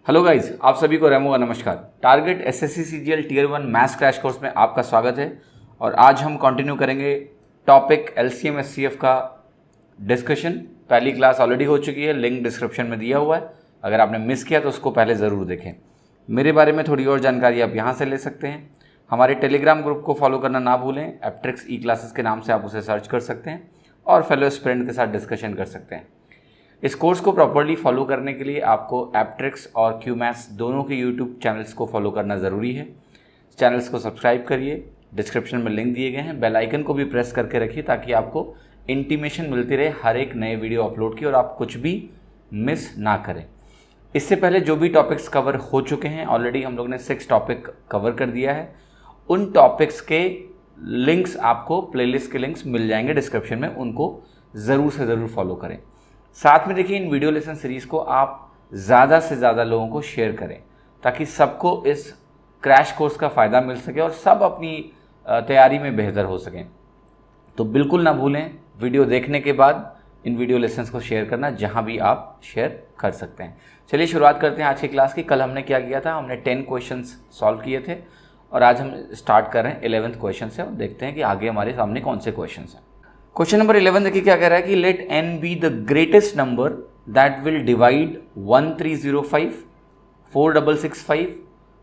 Hello guys, आप सभी को रेमो का नमस्कार। Target SSC CGL tier 1 maths crash course में आपका स्वागत है। और आज हम कंटिन्यू करेंगे टॉपिक एलसीएम एचसीएफ का डिस्कशन। पहली क्लास ऑलरेडी हो चुकी है, लिंक डिस्क्रिप्शन में दिया हुआ है। अगर आपने मिस किया तो उसको पहले ज़रूर देखें। मेरे बारे में थोड़ी और जानकारी आप यहाँ से ले सकते हैं। हमारे टेलीग्राम ग्रुप को फॉलो करना ना भूलें। एप्ट्रिक्स ई क्लासेस के नाम से आप उसे सर्च कर सकते हैं और फेलो एस्पिरेंट के साथ डिस्कशन कर सकते हैं। इस कोर्स को प्रॉपर्ली फॉलो करने के लिए आपको एप्ट्रिक्स और क्यूमैथ्स दोनों के यूट्यूब चैनल्स को फॉलो करना ज़रूरी है। चैनल्स को सब्सक्राइब करिए, डिस्क्रिप्शन में लिंक दिए गए हैं। बेल आइकन को भी प्रेस करके रखिए ताकि आपको इंटीमेशन मिलती रहे हर एक नए वीडियो अपलोड की और आप कुछ भी मिस ना करें। इससे पहले जो भी टॉपिक्स कवर हो चुके हैं, ऑलरेडी हम लोग ने 6 टॉपिक कवर कर दिया है। उन टॉपिक्स के लिंक्स आपको प्लेलिस्ट के लिंक्स मिल जाएंगे डिस्क्रिप्शन में, उनको ज़रूर से ज़रूर फॉलो करें। साथ में देखिए, इन वीडियो लेसन सीरीज़ को आप ज़्यादा से ज़्यादा लोगों को शेयर करें ताकि सबको इस क्रैश कोर्स का फ़ायदा मिल सके और सब अपनी तैयारी में बेहतर हो सकें। तो बिल्कुल ना भूलें वीडियो देखने के बाद इन वीडियो लेसन्स को शेयर करना जहां भी आप शेयर कर सकते हैं। चलिए शुरुआत करते हैं आज की क्लास की। कल हमने क्या किया था, हमने 10 क्वेश्चंस सॉल्व किए थे और आज हम स्टार्ट कर रहे हैं 11th क्वेश्चन से और देखते हैं कि आगे हमारे सामने कौन से क्वेश्चंस हैं। क्वेश्चन नंबर 11 देखिए क्या कह रहा है कि let n be the greatest number that will divide 1305, 4665,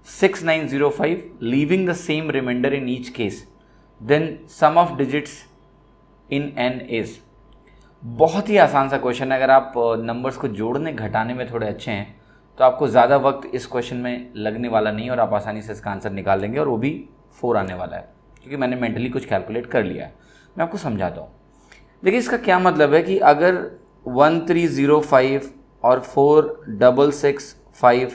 6905 leaving the same remainder in each case, then sum of digits in n is. बहुत ही आसान सा क्वेश्चन है। अगर आप नंबर्स को जोड़ने घटाने में थोड़े अच्छे हैं तो आपको ज़्यादा वक्त इस क्वेश्चन में लगने वाला नहीं और आप आसानी से इसका आंसर निकाल लेंगे और वो भी 4 आने वाला है क्योंकि मैंने मेंटली कुछ कैलकुलेट कर लिया है। मैं आपको समझाता हूँ। देखिए इसका क्या मतलब है कि अगर 1305 और 4665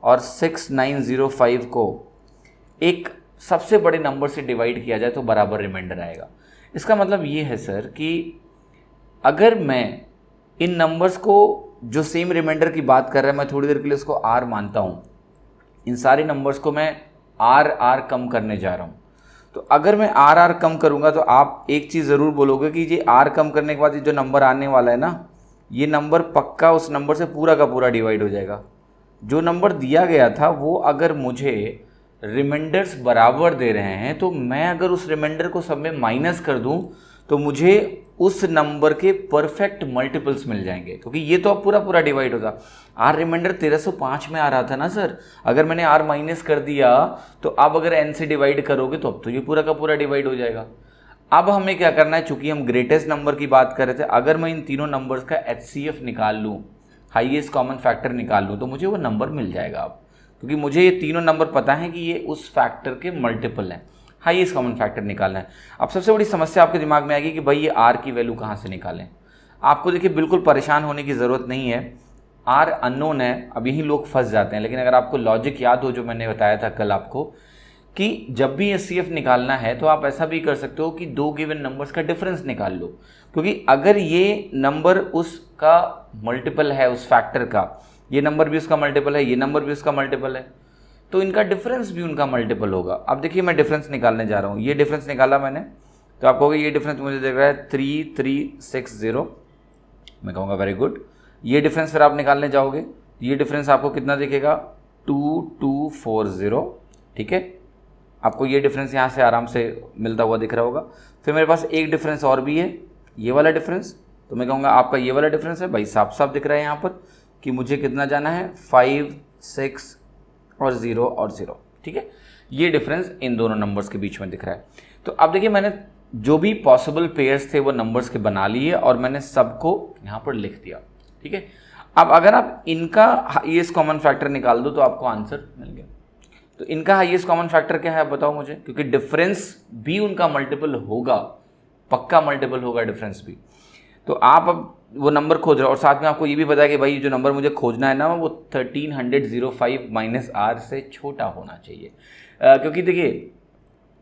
और 6905 को एक सबसे बड़े नंबर से डिवाइड किया जाए तो बराबर रिमाइंडर आएगा। इसका मतलब ये है सर कि अगर मैं इन नंबर्स को, जो सेम रिमाइंडर की बात कर रहा है, मैं थोड़ी देर के लिए उसको r मानता हूँ, इन सारे नंबर्स को मैं r कम करने जा रहा हूँ। तो अगर मैं r कम करूंगा तो आप एक चीज़ ज़रूर बोलोगे कि ये r कम करने के बाद ये जो नंबर आने वाला है ना, ये नंबर पक्का उस नंबर से पूरा का पूरा डिवाइड हो जाएगा। जो नंबर दिया गया था वो अगर मुझे रिमाइंडर्स बराबर दे रहे हैं तो मैं अगर उस रिमाइंडर को सब में माइनस कर दूं तो मुझे उस नंबर के परफेक्ट मल्टीपल्स मिल जाएंगे क्योंकि ये तो अब पूरा पूरा डिवाइड होगा। r रिमाइंडर 1305 में आ रहा था ना सर, अगर मैंने r माइनस कर दिया तो अब अगर n से डिवाइड करोगे तो अब तो ये पूरा का पूरा डिवाइड हो जाएगा। अब हमें क्या करना है, चूंकि हम ग्रेटेस्ट नंबर की बात कर रहे थे, अगर मैं इन तीनों नंबर्स का HCF निकाल लूँ, हाईएस्ट कॉमन फैक्टर निकाल लूँ, तो मुझे वो नंबर मिल जाएगा अब, क्योंकि मुझे ये तीनों नंबर पता है कि ये उस फैक्टर के मल्टीपल हैं। हाईएस्ट कॉमन फैक्टर निकालना है। अब सबसे बड़ी समस्या आपके दिमाग में आएगी कि भाई ये r की वैल्यू कहाँ से निकालें। आपको देखिए बिल्कुल परेशान होने की ज़रूरत नहीं है। r अननोन है, अब यही लोग फंस जाते हैं। लेकिन अगर आपको लॉजिक याद हो जो मैंने बताया था कल आपको, कि जब भी HCF निकालना है तो आप ऐसा भी कर सकते हो कि दो गिवन नंबर्स का डिफरेंस निकाल लो, क्योंकि अगर ये नंबर उसका मल्टीपल है, उस फैक्टर का, ये नंबर भी उसका मल्टीपल है, ये नंबर भी उसका मल्टीपल है, तो इनका डिफरेंस भी उनका मल्टीपल होगा। अब देखिए मैं डिफरेंस निकालने जा रहा हूँ। ये डिफरेंस निकाला मैंने तो आप कहोगे ये डिफरेंस मुझे देख रहा है 3360। मैं कहूँगा वेरी गुड। ये डिफरेंस फिर आप निकालने जाओगे, ये डिफरेंस आपको कितना दिखेगा, 2240। ठीक है, आपको ये डिफरेंस यहाँ से आराम से मिलता हुआ दिख रहा होगा। फिर मेरे पास एक डिफरेंस और भी है, ये वाला डिफरेंस। तो मैं कहूँगा आपका ये वाला डिफरेंस है भाई, साफ साफ दिख रहा है यहाँ पर कि मुझे कितना जाना है, 5, 6 और 0 और 0। ठीक है, ये डिफरेंस इन दोनों नंबर्स के बीच में दिख रहा है। तो अब देखिए मैंने जो भी पॉसिबल पेयर्स थे वो नंबर्स के बना लिए और मैंने सबको यहाँ पर लिख दिया। ठीक है, अब अगर आप इनका हाईएस्ट कॉमन फैक्टर निकाल दो तो आपको आंसर मिल गया। तो इनका हाईएस्ट कॉमन फैक्टर क्या है आप बताओ मुझे, क्योंकि डिफरेंस भी उनका मल्टीपल होगा, पक्का मल्टीपल होगा डिफरेंस भी। तो आप अब वो नंबर खोज रहे हो और साथ में आपको ये भी पता है कि भाई जो नंबर मुझे खोजना है ना वो 1305 माइनस r से छोटा होना चाहिए। क्योंकि देखिए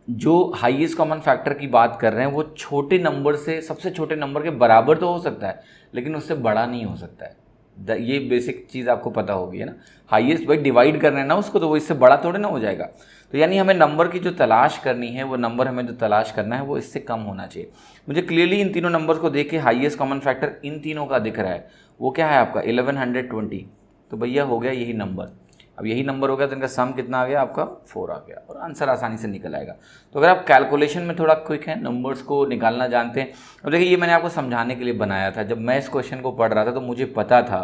जो हाईएस्ट कॉमन फैक्टर की बात कर रहे हैं वो छोटे नंबर से, सबसे छोटे नंबर के बराबर तो हो सकता है लेकिन उससे बड़ा नहीं हो सकता है। ये बेसिक चीज़ आपको पता होगी है ना। हाईएस्ट भाई डिवाइड करना है ना उसको, तो वो इससे बड़ा थोड़े ना हो जाएगा। तो यानी हमें नंबर की जो तलाश करनी है, वो नंबर हमें जो तलाश करना है वो इससे कम होना चाहिए। मुझे क्लियरली इन तीनों नंबर्स को देख के हाईएस्ट कॉमन फैक्टर इन तीनों का दिख रहा है। वो क्या है आपका 1120। तो भैया हो गया यही नंबर। अब यही नंबर हो गया तो इनका सम कितना आ गया आपका 4 आ गया और आंसर आसानी से निकल आएगा। तो अगर आप कैलकुलेशन में थोड़ा क्विक हैं, नंबर्स को निकालना जानते हैं, अब देखिए ये मैंने आपको समझाने के लिए बनाया था। जब मैं इस क्वेश्चन को पढ़ रहा था तो मुझे पता था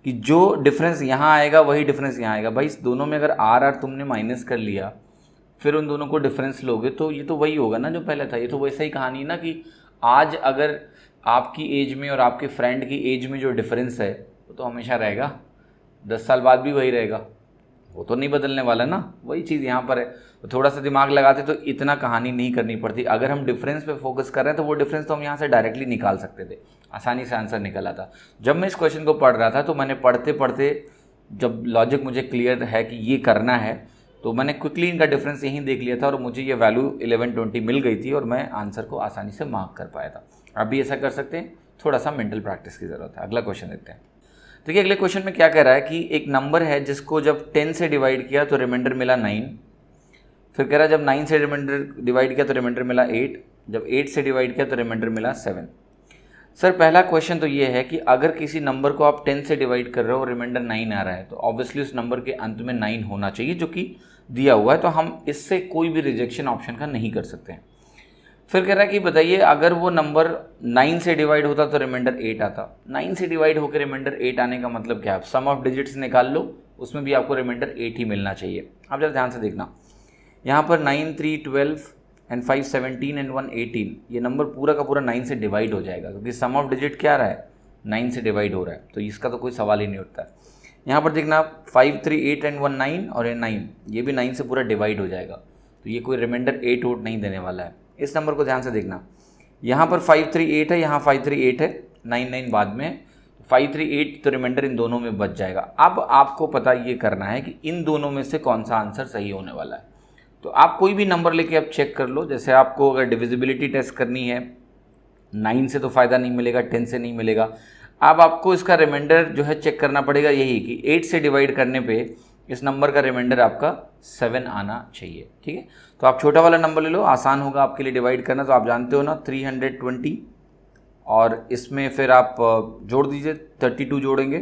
कि जो डिफरेंस यहाँ आएगा वही डिफरेंस यहाँ आएगा। भाई इस दोनों में अगर आर तुमने माइनस कर लिया फिर उन दोनों को डिफरेंस लोगे तो ये तो वही होगा ना जो पहले था। ये तो वैसा ही कहानी ना कि आज अगर आपकी एज में और आपके फ्रेंड की एज में जो डिफरेंस है वो तो हमेशा रहेगा, 10 साल बाद भी वही रहेगा, वो तो नहीं बदलने वाला ना। वही चीज़ यहाँ पर है। तो थोड़ा सा दिमाग लगाते तो इतना कहानी नहीं करनी पड़ती। अगर हम डिफरेंस पे फोकस कर रहे हैं तो वो डिफरेंस तो हम यहाँ से डायरेक्टली निकाल सकते थे, आसानी से आंसर निकल आता। जब मैं इस क्वेश्चन को पढ़ रहा था तो मैंने पढ़ते पढ़ते जब लॉजिक मुझे क्लियर है कि ये करना है तो मैंने क्विकली इनका डिफरेंस यहीं देख लिया था और मुझे ये वैल्यू 1120 मिल गई थी और मैं आंसर को आसानी से मार्क कर पाया था। आप भी ऐसा कर सकते हैं, थोड़ा सा मेंटल प्रैक्टिस की ज़रूरत है। अगला क्वेश्चन देखते हैं। देखिए अगले क्वेश्चन में क्या कह रहा है कि एक नंबर है जिसको जब 10 से डिवाइड किया तो रिमाइंडर मिला 9। फिर कह रहा है जब 9 से रिमाइंडर डिवाइड किया तो रिमाइंडर मिला 8, जब 8 से डिवाइड किया तो रिमाइंडर मिला 7। सर पहला क्वेश्चन तो ये है कि अगर किसी नंबर को आप 10 से डिवाइड कर रहे हो और रिमाइंडर 9 आ रहा है तो ऑब्वियसली उस नंबर के अंत में 9 होना चाहिए जो कि दिया हुआ है। तो हम इससे कोई भी रिजेक्शन ऑप्शन का नहीं कर सकते हैं। फिर कह रहा है कि बताइए अगर वो नंबर 9 से डिवाइड होता तो रिमाइंडर 8 आता। 9 से डिवाइड होकर रिमाइंडर 8 आने का मतलब क्या है? सम ऑफ डिजिट्स निकाल लो, उसमें भी आपको रिमाइंडर 8 ही मिलना चाहिए। आप जरा ध्यान से देखना, यहाँ पर 9, 3, 12 एंड 5, 17 एंड 1, 18, ये नंबर पूरा का पूरा 9 से डिवाइड हो जाएगा क्योंकि सम ऑफ डिजिट क्या रहा है? 9 से डिवाइड हो रहा है, तो इसका तो कोई सवाल ही नहीं उठता है। यहाँ पर देखना 5, 3, 8 एंड 1, 9 और ये 9, ये भी 9 से पूरा डिवाइड हो जाएगा, तो ये कोई रिमाइंडर 8 वोट नहीं देने वाला है। इस नंबर को ध्यान से देखना, यहाँ पर 5, 3, 8 है, यहाँ 5, 3, 8 है, 9, 9 बाद में, 5, 3, 8 तो रिमाइंडर इन दोनों में बच जाएगा। अब आपको पता ये करना है कि इन दोनों में से कौन सा आंसर सही होने वाला है। तो आप कोई भी नंबर लेके आप चेक कर लो। जैसे आपको अगर डिविजिबिलिटी टेस्ट करनी है, 9 से तो फ़ायदा नहीं मिलेगा, 10 से नहीं मिलेगा। अब आपको इसका रिमाइंडर जो है चेक करना पड़ेगा यही कि 8 से डिवाइड करने पे इस नंबर का रिमाइंडर आपका 7 आना चाहिए। ठीक है, तो आप छोटा वाला नंबर ले लो, आसान होगा आपके लिए डिवाइड करना। तो आप जानते हो ना 320 और इसमें फिर आप जोड़ दीजिए, 32 जोड़ेंगे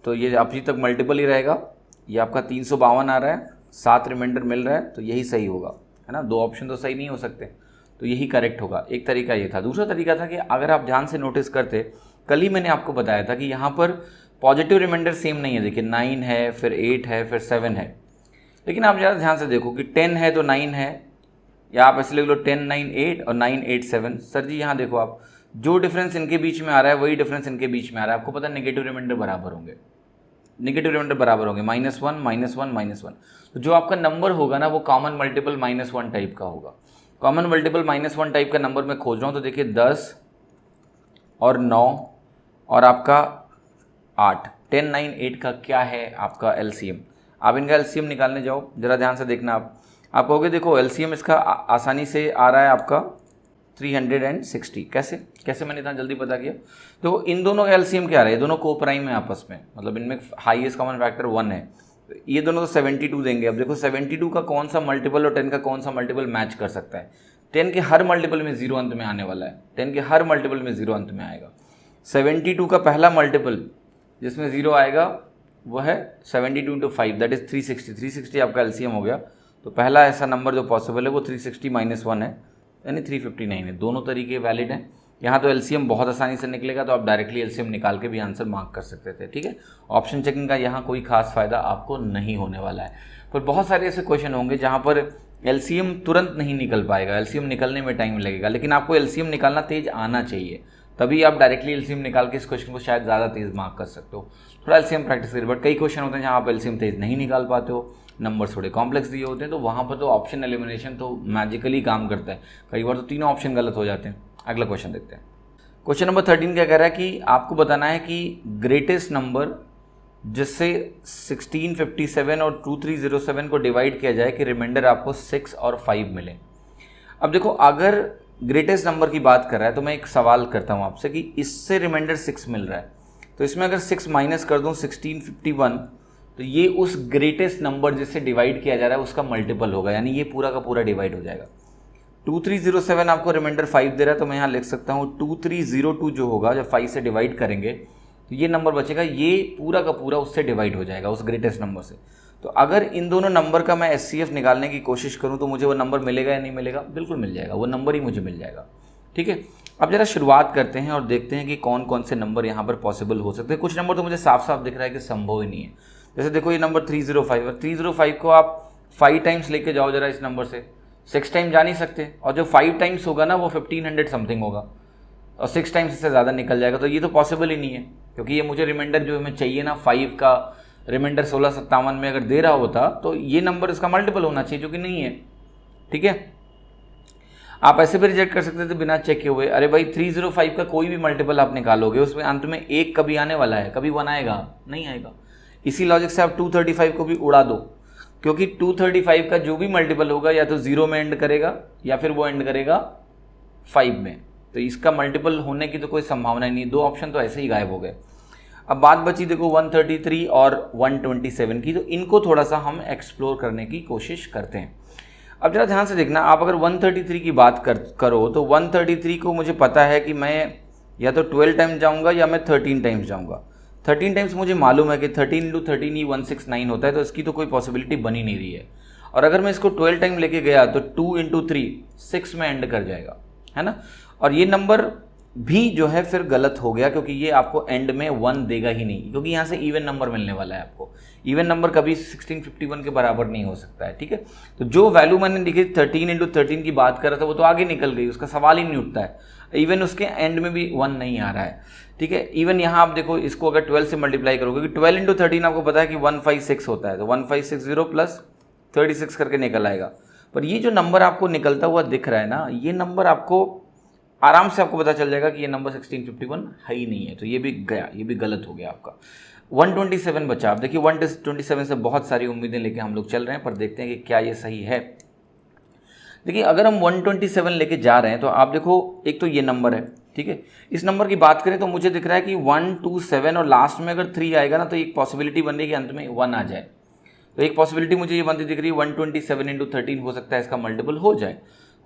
तो ये अभी तक मल्टीपल ही रहेगा। ये आपका 352 आ रहा है, 7 रिमाइंडर मिल रहा है, तो यही सही होगा, है ना। 2 ऑप्शन तो सही नहीं हो सकते, तो यही करेक्ट होगा। एक तरीका ये था। दूसरा तरीका था कि अगर आप ध्यान से नोटिस करते, कल ही मैंने आपको बताया था कि यहाँ पर पॉजिटिव रिमाइंडर सेम नहीं है। देखिए 9 है, फिर 8 है, फिर 7 है, लेकिन आप ज़्यादा ध्यान से देखो कि 10 है तो 9 है, या आप ऐसे लिख लो 10, 9, 8 और 9, 8, 7। सर जी यहाँ देखो आप, जो डिफरेंस इनके बीच में आ रहा है वही डिफरेंस इनके बीच में आ रहा है। आपको पता है नेगेटिव रिमाइंडर बराबर होंगे, नेगेटिव रिमाइंडर बराबर होंगे, -1, -1, -1। तो जो आपका नंबर होगा ना वो कॉमन मल्टीपल -1 टाइप का होगा। कॉमन मल्टीपल -1 टाइप का नंबर मैं खोज रहा हूँ, तो देखिए 10 और 9 और आपका 8, 10, 9, 8 का क्या है आपका एलसीएम। आप इनका एलसीएम निकालने जाओ, जरा ध्यान से देखना। आप कहोगे देखो एलसीएम इसका आसानी से आ रहा है आपका 360। कैसे मैंने इतना जल्दी पता किया? तो इन दोनों का एलसीएम क्या आ रहा है? ये दोनों को प्राइम है आपस में, मतलब इनमें हाईएस्ट कॉमन फैक्टर 1 है। ये दोनों तो 72 देंगे। अब देखो 72 का कौन सा मल्टीपल और 10 का कौन सा मल्टीपल मैच कर सकता है? 10 के हर मल्टीपल में 0 अंत में आने वाला है, 10 के हर मल्टीपल में 0 अंत में आएगा। 72 का पहला मल्टीपल जिसमें 0 आएगा वो है 72 × 5, दैट इज 360। 360 आपका एलसीएम हो गया। तो पहला ऐसा नंबर जो पॉसिबल है वो 360 - 1 है, यानी 359 है। दोनों तरीके वैलिड हैं। यहाँ तो एलसीएम बहुत आसानी से निकलेगा, तो आप डायरेक्टली एलसीएम निकाल के भी आंसर मार्क कर सकते थे। ठीक है, ऑप्शन चेकिंग का यहाँ कोई खास फायदा आपको नहीं होने वाला है। पर बहुत सारे ऐसे क्वेश्चन होंगे जहाँ पर एलसीएम तुरंत नहीं निकल पाएगा, एलसीएम निकलने में टाइम लगेगा, लेकिन आपको एलसीएम निकालना तेज आना चाहिए, तभी आप डायरेक्टली एलसीएम निकाल के इस क्वेश्चन को शायद ज़्यादा तेज मार्क कर सकते हो। थोड़ा एलसीएम प्रैक्टिस करिए। बट कई क्वेश्चन होते हैं जहाँ आप एलसीएम तेज नहीं निकाल पाते हो, नंबर थोड़े कॉम्प्लेक्स दिए होते हैं, तो वहाँ पर तो ऑप्शन एलिमिनेशन तो मैजिकली काम करता है। कई बार तो तीनों ऑप्शन गलत हो जाते हैं। अगला क्वेश्चन देखते हैं। क्वेश्चन नंबर 13 क्या कह रहा है कि आपको बताना है कि ग्रेटेस्ट नंबर जिससे 1657 और 2307 को डिवाइड किया जाए कि रिमाइंडर आपको 6 और 5 मिले। अब देखो अगर ग्रेटेस्ट नंबर की बात कर रहा है तो मैं एक सवाल करता हूँ आपसे कि इससे रिमाइंडर 6 मिल रहा है, तो इसमें अगर 6 माइनस कर दूँ 1651, तो ये उस ग्रेटेस्ट नंबर जिससे डिवाइड किया जा रहा है उसका मल्टीपल होगा, यानी ये पूरा का पूरा डिवाइड हो जाएगा। 2307 आपको रिमाइंडर 5 दे रहा है, तो मैं यहाँ लिख सकता हूँ 2302 जो होगा जब 5 से डिवाइड करेंगे तो ये नंबर बचेगा, ये पूरा का पूरा उससे डिवाइड हो जाएगा, उस ग्रेटेस्ट नंबर से। तो अगर इन दोनों नंबर का मैं एचसीएफ निकालने की कोशिश करूं तो मुझे वो नंबर मिलेगा या नहीं मिलेगा? बिल्कुल मिल जाएगा, वो नंबर ही मुझे मिल जाएगा। ठीक है, अब जरा शुरुआत करते हैं और देखते हैं कि कौन कौन से नंबर यहाँ पर पॉसिबल हो सकते हैं। कुछ नंबर तो मुझे साफ साफ दिख रहा है कि संभव ही नहीं है। जैसे देखो ये नंबर 305 है, 305 को आप 5 टाइम्स लेके जाओ जरा इस नंबर से, 6 टाइम जा नहीं सकते, और जो 5 टाइम्स होगा ना वो 1500 समथिंग होगा, और 6 टाइम्स इससे ज़्यादा निकल जाएगा। तो ये तो पॉसिबल ही नहीं है, क्योंकि ये मुझे रिमाइंडर जो हमें चाहिए ना 5 का रिमाइंडर 1657 में अगर दे रहा होता तो ये नंबर इसका मल्टीपल होना चाहिए, जो कि नहीं है। ठीक है, आप ऐसे भी रिजेक्ट कर सकते थे बिना चेक किए हुए, अरे भाई 305 का कोई भी मल्टीपल आप निकालोगे उसमें अंत में 1 कभी आने वाला है, कभी 1 आएगा? नहीं आएगा। इसी लॉजिक से आप 235 को भी उड़ा दो, क्योंकि 235 का जो भी मल्टीपल होगा या तो 0 में एंड करेगा या फिर वो एंड करेगा 5 में, तो इसका मल्टीपल होने की तो कोई संभावना ही नहीं। 2 ऑप्शन तो ऐसे ही गायब हो गए। अब बात बची देखो 133 और 127 की, तो इनको थोड़ा सा हम एक्सप्लोर करने की कोशिश करते हैं। अब जरा ध्यान से देखना, आप अगर 133 की बात करो तो 133 को मुझे पता है कि मैं या तो 12 टाइम्स जाऊंगा या मैं 13 टाइम्स जाऊंगा। 13 टाइम्स मुझे मालूम है कि 13 × 13 ही 169 होता है, तो इसकी तो कोई पॉसिबिलिटी बनी नहीं रही है। और अगर मैं इसको 12 टाइम लेके गया तो 2 × 3 6 में एंड कर जाएगा, है ना। और ये नंबर भी जो है फिर गलत हो गया, क्योंकि ये आपको एंड में 1 देगा ही नहीं, क्योंकि यहाँ से इवन नंबर मिलने वाला है आपको। इवन नंबर कभी 1651 के बराबर नहीं हो सकता है। ठीक है, तो जो वैल्यू मैंने लिखी 13 × 13 की बात कर रहा था वो तो आगे निकल गई, उसका सवाल ही नहीं उठता है। इवन उसके एंड में भी 1 नहीं आ रहा है। ठीक है, इवन यहाँ आप देखो, इसको अगर 12 से मल्टीप्लाई करोगे, क्योंकि 12 × 13 आपको पता है कि 156 होता है, तो 1560 प्लस 36 करके निकल आएगा। पर ये जो नंबर आपको निकलता हुआ दिख रहा है ना, ये नंबर आपको आराम से आपको पता चल जाएगा कि ये नंबर 1651 है ही नहीं है, तो ये भी गया, ये भी गलत हो गया आपका। 127 बचा। आप देखिए 127 से बहुत सारी उम्मीदें लेके हम लोग चल रहे हैं, पर देखते हैं कि क्या ये सही है। देखिए अगर हम 127 लेके जा रहे हैं तो आप देखो, एक तो ये नंबर है, ठीक है। इस नंबर की बात करें तो मुझे दिख रहा है कि 127 और लास्ट में अगर 3 आएगा ना, तो एक पॉसिबिलिटी बन रही है कि अंत में 1 आ जाए। तो एक पॉसिबिलिटी मुझे ये बनती दिख रही है 127 × 13 हो सकता है इसका मल्टीपल हो जाए।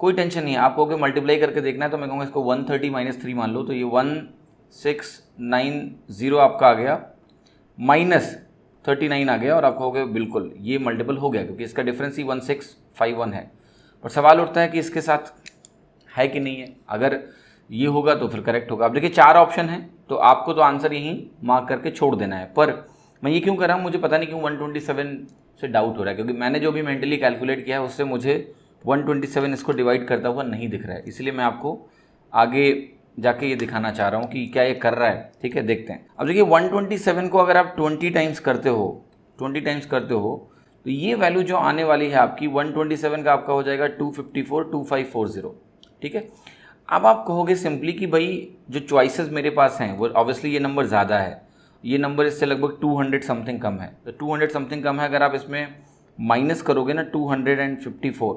कोई टेंशन नहीं है, आपको अगर मल्टीप्लाई करके देखना है तो मैं कहूँगा इसको 130 - 3 मान लो, तो ये 1690 आपका आ गया, -39 आ गया, और आपको हो गया बिल्कुल ये मल्टीपल हो गया, क्योंकि इसका डिफरेंस ही 1651 है। पर सवाल उठता है कि इसके साथ है कि नहीं है। अगर ये होगा तो फिर करेक्ट होगा। अब देखिए 4 ऑप्शन है, तो आपको तो आंसर यहीं मार्क करके छोड़ देना है। पर मैं ये क्यों कर रहा हूँ, मुझे पता नहीं क्यों 127 से डाउट हो रहा है, क्योंकि मैंने जो भी मेंटली कैलकुलेट किया है उससे मुझे 127 इसको डिवाइड करता हुआ नहीं दिख रहा है, इसलिए मैं आपको आगे जाके ये दिखाना चाह रहा हूँ कि क्या ये कर रहा है। ठीक है, देखते हैं। अब देखिए 127 को अगर आप 20 टाइम्स करते हो, तो ये वैल्यू जो आने वाली है आपकी 127 का आपका हो जाएगा 2542540। ठीक है, अब आप कहोगे सिंपली कि भाई जो चॉइसेस मेरे पास हैं वो ऑब्वियसली ये नंबर ज़्यादा है, ये नंबर इससे लगभग 200 समथिंग कम है, तो 200 समथिंग कम है। अगर आप इसमें माइनस करोगे ना 254,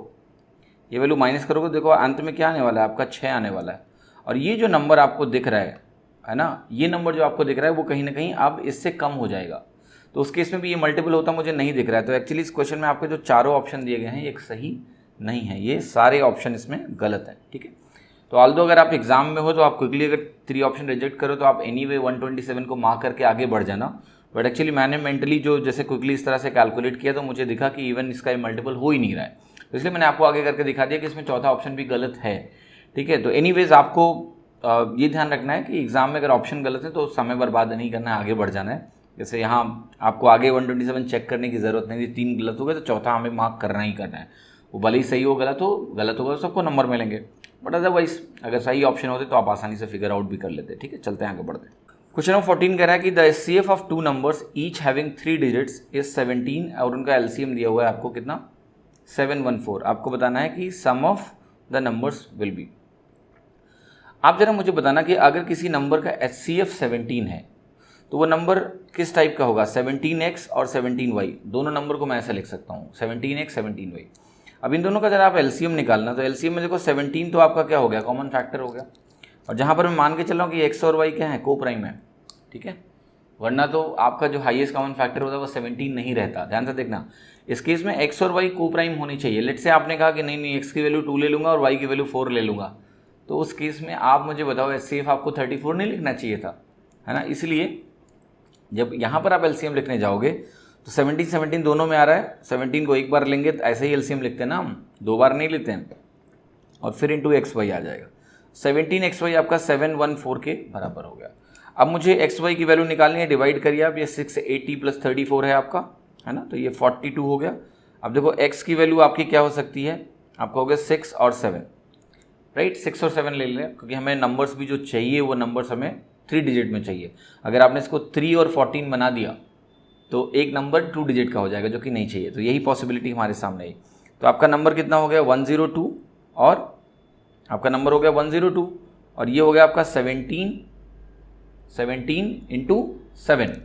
ये वैल्यू माइनस करोगे, देखो अंत में क्या आने वाला है आपका 6 आने वाला है। और ये जो नंबर आपको दिख रहा है ना, ये नंबर जो आपको दिख रहा है वो कहीं ना कहीं अब इससे कम हो जाएगा। तो उस केस में भी ये मल्टीपल होता मुझे नहीं दिख रहा है। तो एक्चुअली इस क्वेश्चन में आपके जो चारों ऑप्शन दिए गए हैं एक सही नहीं है, ये सारे ऑप्शन इसमें गलत है। ठीक है, तो ऑल्दो अगर आप एग्जाम में हो तो आप क्विकली अगर 3 ऑप्शन रिजेक्ट करो तो आप एनीवे 127 को मार्क करके आगे बढ़ जाना। बट एक्चुअली मैंने मेंटली जो जैसे क्विकली इस तरह से कैलकुलेट किया तो मुझे दिखा कि इवन इसका मल्टीपल हो ही नहीं रहा है, तो इसलिए मैंने आपको आगे करके दिखा दिया कि इसमें चौथा ऑप्शन भी गलत है। ठीक है, तो एनीवेज आपको ये ध्यान रखना है कि एग्जाम में अगर ऑप्शन गलत है तो समय बर्बाद नहीं करना है, आगे बढ़ जाना है। जैसे यहाँ आपको आगे 127 चेक करने की ज़रूरत नहीं थी, 3 गलत हो गए तो चौथा हमें मार्क करना ही करना है। वो भले ही सही हो गलत होगा तो सबको नंबर मिलेंगे, बट अदरवाइज अगर सही ऑप्शन होते तो आप आसानी से फिगर आउट भी कर लेते। ठीक है, चलते हैं आगे बढ़ते हैं। क्वेश्चन नंबर 14 कह रहा है कि the HCF of 2 numbers each having 3 digits is 17 और उनका एलसीएम दिया हुआ है आपको कितना 714। आपको बताना है कि sum of the numbers will be. आप जरा मुझे बताना कि अगर किसी नंबर का एचसीएफ 17 है तो वो नंबर किस टाइप का होगा, 17x और 17y। दोनों नंबर को मैं ऐसा लिख सकता हूँ 17x 17y। अब इन दोनों का जरा आप एलसीएम निकालना, तो एलसीएम में देखो 17 तो आपका क्या हो गया, कॉमन फैक्टर हो गया। और जहाँ पर मैं मान के चल रहा हूँ कि x और y क्या है, को प्राइम है। ठीक है, वरना तो आपका जो हाईएस्ट कॉमन फैक्टर होता है वो 17 नहीं रहता। ध्यान से देखना, इस केस में x और y को प्राइम होनी चाहिए। लेट से आपने कहा कि नहीं x की वैल्यू 2 ले लूँगा और y की वैल्यू 4 ले लूँगा, तो उस केस में आप मुझे बताओ एचसीएफ आपको 34 नहीं लिखना चाहिए था, है ना। इसलिए जब यहाँ पर आप एलसीएम लिखने जाओगे तो 17 17 दोनों में आ रहा है, 17 को एक बार लेंगे तो ऐसे ही एलसीएम लिखते हैं ना, हम 2 बार नहीं लेते हैं, और फिर इंटू एक्स वाई आ जाएगा। 17 एक्स वाई आपका 714 के बराबर हो गया। अब मुझे एक्स वाई की वैल्यू निकालनी है, डिवाइड करिए आप, ये 680 + 34 है आपका, है ना, तो ये 42 हो गया। अब देखो एक्स की वैल्यू आपकी क्या हो सकती है, आपका हो गया 6 और 7, राइट, 6 और 7 ले लें, क्योंकि हमें नंबर्स भी जो चाहिए वो नंबर्स हमें 3 डिजिट में चाहिए। अगर आपने इसको 3 और 14 बना दिया तो एक नंबर 2 डिजिट का हो जाएगा, जो कि नहीं चाहिए, तो यही पॉसिबिलिटी हमारे सामने है। तो आपका नंबर कितना हो गया 102, और आपका नंबर हो गया 102, और ये हो गया आपका 17 × 7,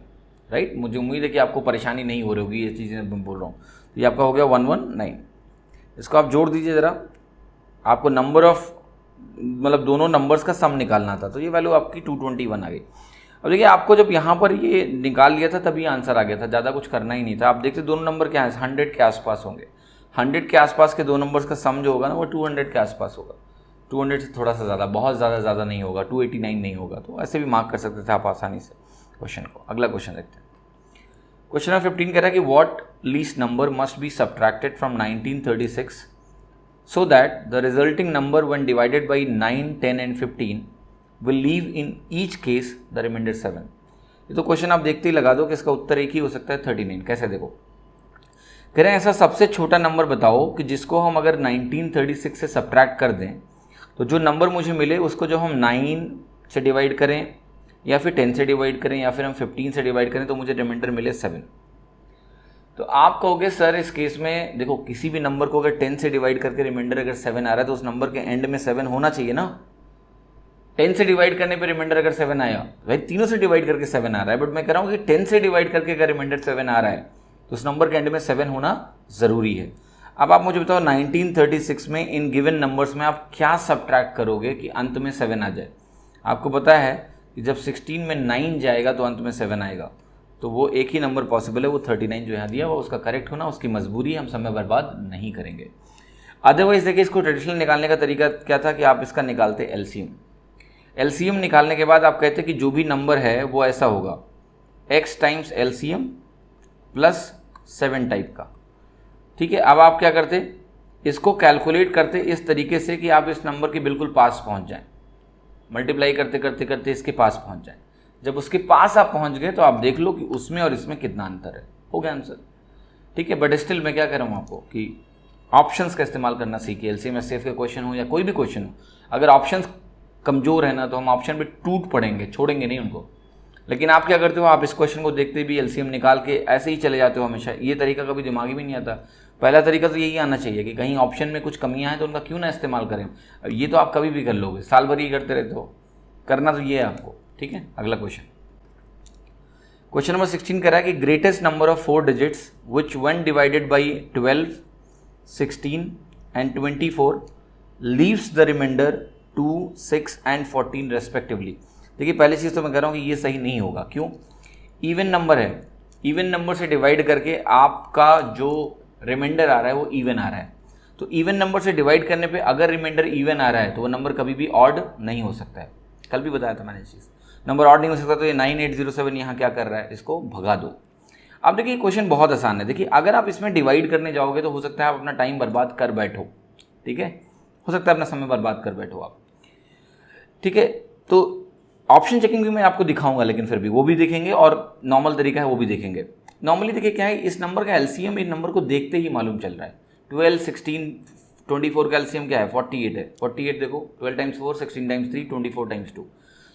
राइट। मुझे उम्मीद है कि आपको परेशानी नहीं हो रही होगी ये चीज़ें मैं बोल रहा हूँ। तो ये आपका हो गया 119। इसको आप जोड़ दीजिए ज़रा, आपको नंबर ऑफ मतलब दोनों नंबर्स का सम निकालना था, तो ये वैल्यू आपकी 221 आ गई। अब देखिए आपको जब यहाँ पर ये निकाल लिया था तभी आंसर आ गया था, ज़्यादा कुछ करना ही नहीं था। आप देखते दोनों नंबर क्या है, 100 के आसपास होंगे। 100 के आसपास के दो नंबर्स का सम जो होगा ना वो 200 के आसपास होगा। 200 से थोड़ा सा ज़्यादा, बहुत ज़्यादा नहीं होगा, 289 नहीं होगा। तो ऐसे भी मार्क कर सकते थे आप आसानी से क्वेश्चन को। अगला क्वेश्चन देखते हैं। क्वेश्चन नंबर 15 कह रहा है कि what least number must be subtracted from 1936 so that the resulting number when divided by 9, 10 and 15 will leave in each case the remainder 7। ये तो क्वेश्चन आप देखते ही लगा दो कि इसका उत्तर एक ही हो सकता है 39। कैसे देखो, कह रहे हैं ऐसा सबसे छोटा नंबर बताओ कि जिसको हम अगर 1936 से सब्ट्रैक्ट कर दें तो जो नंबर मुझे मिले उसको जो हम 9 से डिवाइड करें या फिर 10 से डिवाइड करें या फिर हम 15 से डिवाइड करें तो मुझे रिमाइंडर मिले 7। तो आप कहोगे सर इस केस में देखो किसी भी नंबर को अगर 10 से डिवाइड करके रिमाइंडर अगर 7 आ रहा है तो उस नंबर के एंड में 7 होना चाहिए ना। 10 से डिवाइड करने पे रिमाइंडर अगर 7 आया, भाई तीनों से डिवाइड करके 7 आ रहा है, बट मैं कह रहा हूँ कि 10 से डिवाइड करके अगर रिमाइंडर 7 आ रहा है तो उस नंबर के एंड में 7 होना ज़रूरी है। अब आप मुझे बताओ 1936 में इन गिवन नंबर्स में आप क्या सब्ट्रैक्ट करोगे कि अंत में 7 आ जाए। आपको पता है कि जब 16 में 9 जाएगा तो अंत में 7 आएगा, तो वो एक ही नंबर पॉसिबल है, वो 39 जो यहाँ दिया वो उसका करेक्ट होना उसकी मजबूरी है, हम समय बर्बाद नहीं करेंगे। अदरवाइज देखिए इसको ट्रेडिशनल निकालने का तरीका क्या था कि आप इसका निकालते एलसीएम। एलसीएम निकालने के बाद आप कहते कि जो भी नंबर है वो ऐसा होगा x times LCM plus 7 type का, ठीक है। अब आप क्या करते, इसको कैलकुलेट करते इस तरीके से कि आप इस नंबर के बिल्कुल पास पहुँच जाएँ, मल्टीप्लाई करते करते करते इसके पास पहुँच जाएँ। जब उसके पास आप पहुंच गए तो आप देख लो कि उसमें और इसमें कितना अंतर है, हो गया आंसर, ठीक है। बट स्टिल मैं क्या कह रहा हूँ आपको कि ऑप्शंस का इस्तेमाल करना सीखिए। एलसीएम एचसीएफ का क्वेश्चन हो या कोई भी क्वेश्चन हो, अगर ऑप्शंस कमज़ोर है ना तो हम ऑप्शन पे टूट पड़ेंगे, छोड़ेंगे नहीं उनको। लेकिन आप क्या करते हो, आप इस क्वेश्चन को देखते भी एलसीएम निकाल के ऐसे ही चले जाते हो हमेशा। ये तरीका कभी दिमाग में नहीं आता। पहला तरीका तो यही आना चाहिए कि कहीं ऑप्शन में कुछ कमियाँ हैं तो उनका क्यों ना इस्तेमाल करें। ये तो आप कभी भी कर लोगे, साल भर ही करते रहते हो, करना तो ये है आपको, ठीक है। अगला क्वेश्चन नंबर 16 कह रहा है कि greatest number of 4 digits which when divided by 12, 16 and 24 leaves the remainder 2, 6 and 14 respectively. देखिए पहली चीज़ तो मैं कह रहा हूँ कि ये सही नहीं होगा। क्यों? इवन नंबर है, इवन नंबर से डिवाइड करके आपका जो रिमाइंडर आ रहा है वो इवन आ रहा है। तो इवन नंबर से डिवाइड करने पे अगर रिमाइंडर इवन आ रहा है तो वो नंबर कभी भी ऑड नहीं हो सकता है। कल भी बताया था मैंने चीज़, नंबर ऑड नहीं हो सकता। तो ये 9807 यहाँ क्या कर रहा है, इसको भगा दो। अब देखिए क्वेश्चन बहुत आसान है। देखिए अगर आप इसमें डिवाइड करने जाओगे तो हो सकता है आप अपना टाइम बर्बाद कर बैठो, ठीक है, हो सकता है अपना समय बर्बाद कर बैठो आप, ठीक है। तो ऑप्शन चेकिंग भी मैं आपको दिखाऊंगा, लेकिन फिर भी वो भी देखेंगे और नॉर्मल तरीका है वो भी देखेंगे। नॉर्मली देखिए क्या है, इस नंबर का एलसीएम इस नंबर को देखते ही मालूम चल रहा है। 12, 16, 24 का एलसीएम क्या है, 48 है। 48 देखो, 12 टाइम्स 4, 16 टाइम्स 3, 24 टाइम्स 2।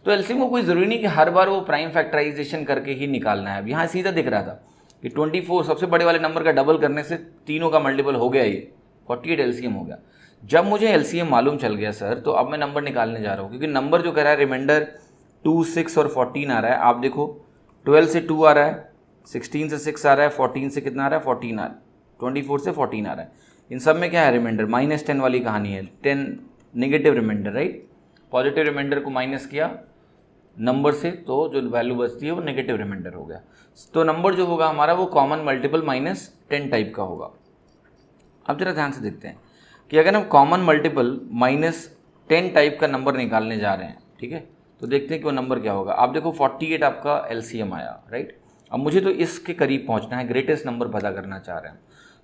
तो एलसीएम को कोई ज़रूरी नहीं कि हर बार वो प्राइम फैक्टराइजेशन करके ही निकालना है। अब यहाँ सीधा दिख रहा था कि 24 सबसे बड़े वाले नंबर का डबल करने से तीनों का मल्टीपल हो गया, ये 48 एलसीएम हो गया। जब मुझे एलसीएम मालूम चल गया सर, तो अब मैं नंबर निकालने जा रहा हूँ, क्योंकि नंबर जो कह रहा है रिमाइंडर 2, 6 और 14 आ रहा है। आप देखो 12 से 2 आ रहा है, 16 से 6 आ रहा है, 14 से कितना आ रहा है, 14 आ रहा है, 24 से 14 आ रहा है। इन सब में क्या है रिमाइंडर, -10 वाली कहानी है। 10 negative remainder, right. Positive remainder को माइनस किया नंबर से तो जो वैल्यू बचती है वो नेगेटिव रिमाइंडर हो गया। तो नंबर जो होगा हमारा वो कॉमन मल्टीपल -10 टाइप का होगा। अब जरा ध्यान से देखते हैं कि अगर हम कॉमन मल्टीपल -10 टाइप का नंबर निकालने जा रहे हैं, ठीक है, तो देखते हैं कि वो नंबर क्या होगा। आप देखो 48 आपका एलसीएम आया, राइट। अब मुझे तो इसके करीब पहुंचना है, ग्रेटेस्ट नंबर पता करना चाह रहे हैं।